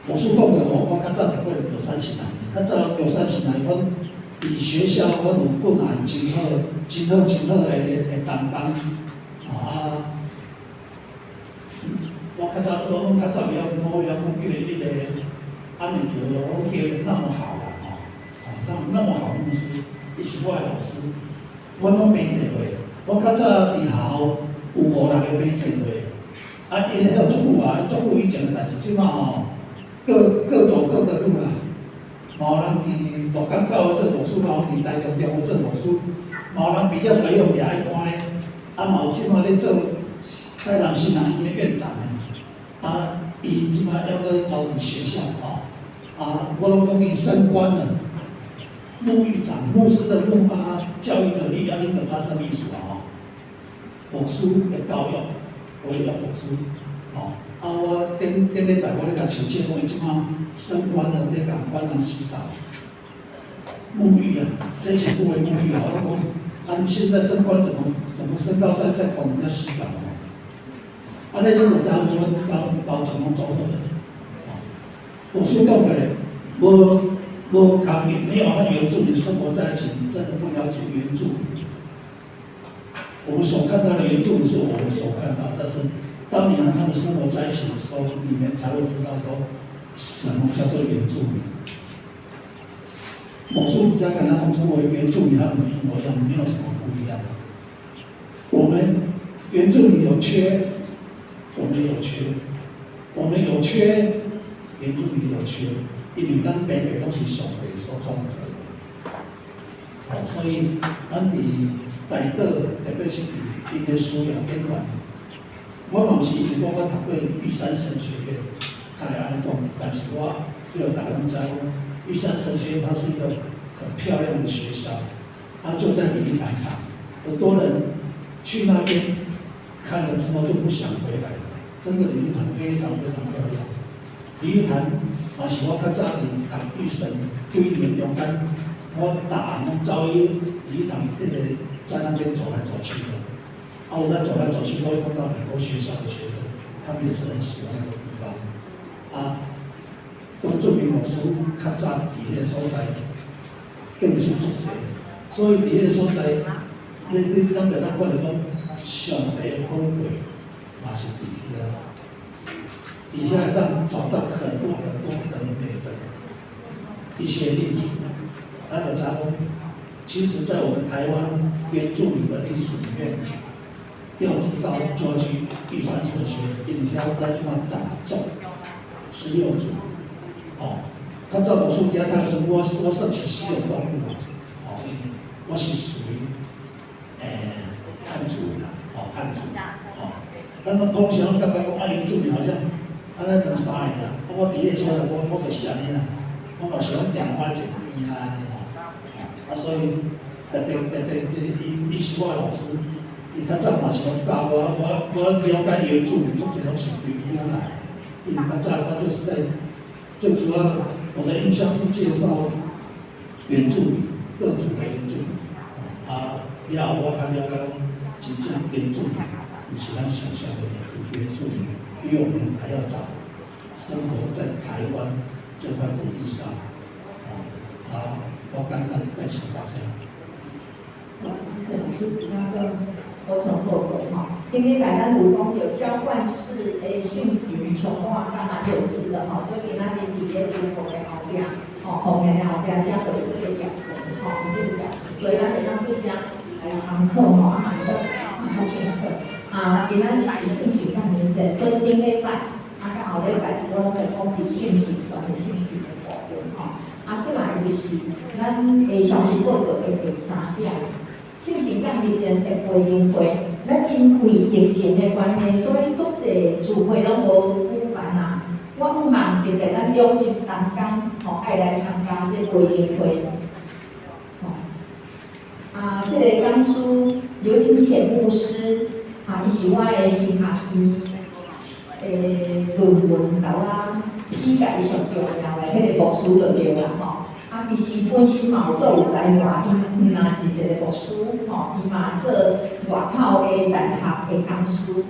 牧师讲的我较早读过有30来年，较早有30来年，阮伫学校，阮有本来真好的担当，我较早了讲叫迄个阿美族，我叫那么好啦，那么好牧师，伊是我的老师，我拢没做过，我较早伫校有互人个没做过。因迄个足久啊，足久以前的代志，即马各走各的路啦。无人伫大港教会做牧师，无人伫台中中做牧师，无人毕业大学也爱关的，嘛有即马咧做台南新南医的院长的，伊即马要搁留伫学校我拢讲伊升官了，牧育长、牧师的牧教育的育，恁着发生意思牧师的教育。我也要牧师，我顶礼拜我咧甲求签，我伊即马升官了，咧甲官人洗澡，沐浴啊，这些不为沐浴啊，我讲，你现在升官怎么升到在管人家洗澡那你就知我到怎么走好的，我是讲的，无抗民，没有和原住民生活在一起，你真的不了解原住民。我们所看到的原住民是我们所看到，但是当你和他们生活在一起的时候，你们才会知道说什么叫做原住民。某书比较跟他们说，为原住民和我们一模一样，没有什么不一样。我们原住民有缺，我们有缺，原住民有缺，因为咱北北都是上帝所创造的。所以咱伫台岛，特别是因的需要点管，我嘛是因为我读过玉山神学院，才会安尼讲。但是我要大家知道，玉山神学院它是一个很漂亮的学校，它就在鲤鱼潭旁，很多人去那边看了之后就不想回来了。真的鲤鱼潭非常非常漂亮。鲤鱼潭嘛是我较早伫读玉神几年中间，我大拢走去鲤鱼潭在那边走来走去的，我在走来走去都会碰到很多学校的学生，他们也是很喜欢那个地方，都证明我书较早伫迄个所在更是足济，所以伫迄个所在，咱袂当看到讲上帝的宝贵，嘛是伫遐。底下让找到很多很美的一些历史。那个咱们其实，在我们台湾原住民的历史里面，要知道就要去玉山社区，因为遐咱像长众16族，哦，他照我说，他是我算是稀有动物嘛，哦，因为我是属于汉族啦，哦，汉族，哦，咱们通常感觉讲原住民好像。啊，咱两三个啦，我伫迄所在，我就是安尼啦，我嘛是讲电话一边啊安尼吼，啊所以特别即个伊是我的老师，伊较早嘛是讲教我了解原住民，种种拢是对伊遐来，因为较早他就是在最主要我的印象是介绍原住民各族的原住民，啊，了我还了解真正原住民，不是咱想象的原住民。比我们还要早生活在台湾这块土地上，好，我刚刚在请大家。是老师只那个合同后果哈，因为台湾武功有交换式信息从化干嘛有事的哈，所以那边体验如何的后边，后面的后边加的这个表格哈，这个表格，所以咱得让大家来常客哈，看清楚。今仔日是信息干年节，所以顶礼拜，甲后礼拜我拢会讲伫信息传递信息的部分吼。过来就是咱消息报告的第3点，信息干里面的回应会，咱因为疫情的关系，所以足侪聚会拢无举办啊。我希望特别咱两日同工爱来参加这回应会。这个江苏刘金潜牧师。伊是我的新学期论文，甲我批改上重要的迄个牧师就对啦吼。伊是本身嘛有足有才华，伊若是一个牧师吼，伊嘛做外口的大学的讲师。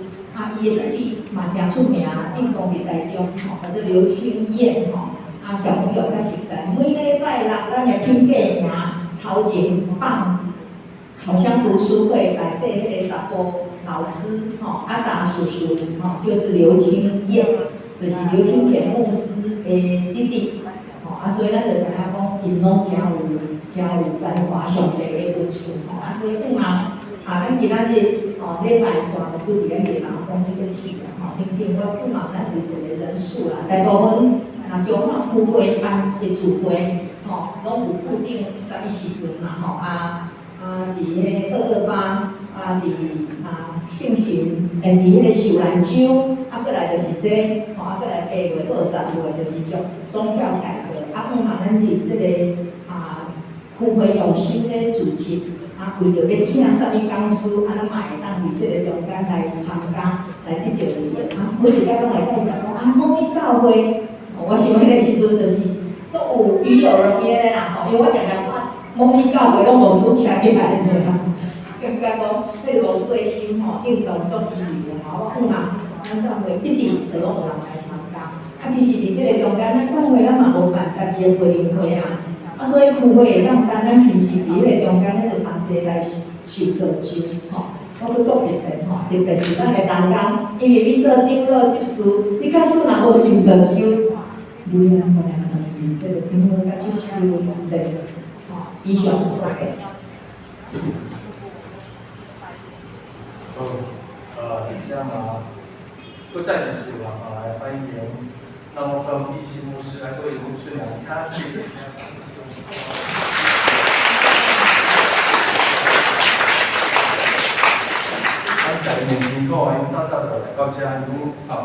伊的弟弟嘛真出名，应公伫台中吼，叫做刘清燕吼。小朋友较熟悉，每礼拜六咱的评价名头前放好像读书会内底迄个查甫。老师大叔叔就是刘清燕，就是刘清简牧师的弟弟所以咱就知影讲，因拢真有才华，上帝的恩赐所以希望咱今仔日礼拜三就是伫咧热闹讲迄个去啦顶我希望咱有一个人数啦，大部分中华区会班的聚会拢有固定啥物时阵嘛伫迄228伫圣神伫迄个秀兰州，过来就是这过来8月到10月就是宗教改革，希望咱伫这个区会用心咧组织，为着要请啥物讲师，咱嘛会当伫这个中间来参加，来得到利益每一摆拢会介绍讲某一教会，我想迄个时阵就是足有与有荣焉的啦因为我常常看某一教会拢无输起来去来的啦。感觉讲，迄个老师的心运动足意义的我希望咱教会一定就拢有人来参加。其实伫这个中间，咱教会咱嘛无办家己的回应会所以区会会当咱是毋是伫迄个中间，咱就同齐来受造就我去讲特别是咱的同工，因为你做长老执事，你假使若无受造就，你安怎样这个平衡甲执事的问题非常大个。底下嘛，又再一次来欢迎那么分一期牧师来为牧师来开闭。在面辛苦早早就来到这，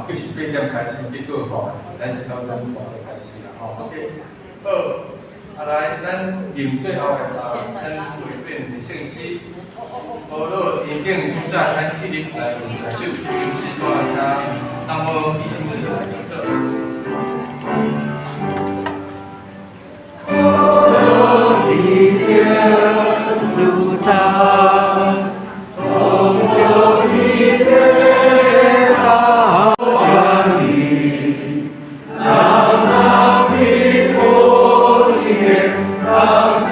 就是8点开始，结果咱是到5点开始啦OK， 好，来，咱念最后的咱回遍的信息。好了，引领主宰，咱起立来用这首平时说下，那么一起牧师来讲的。好了，引领主宰。从旧一辈到万里，让那皮肤里让幸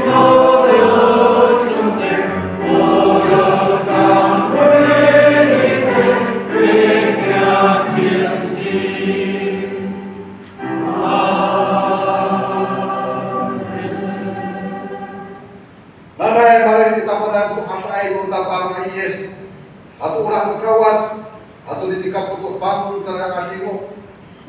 福的兄弟，我有三位。Nanay, mari kita menantu ang ayo tapang Yes. Atau ulang kawas atau didikap untuk bangun sarang adimo.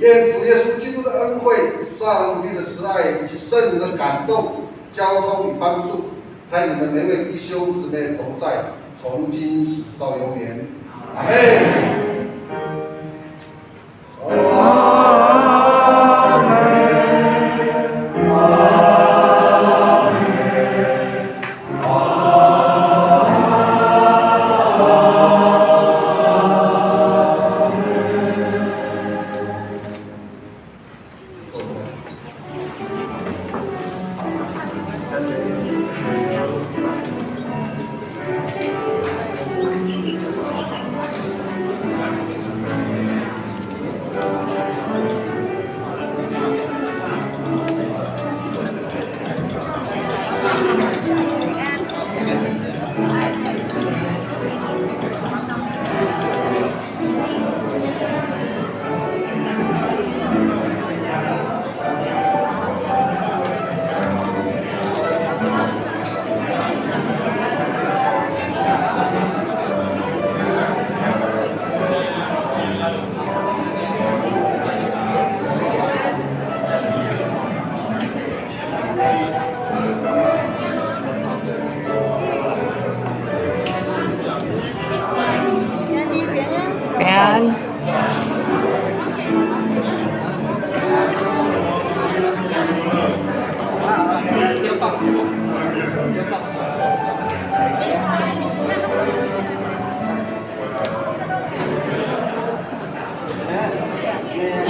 Yen主耶稣基督的恩惠、上帝的慈爱以及圣灵的感动、交通与帮助，在你们每位弟兄姊妹同在，从今直到永远。阿门。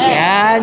Yan.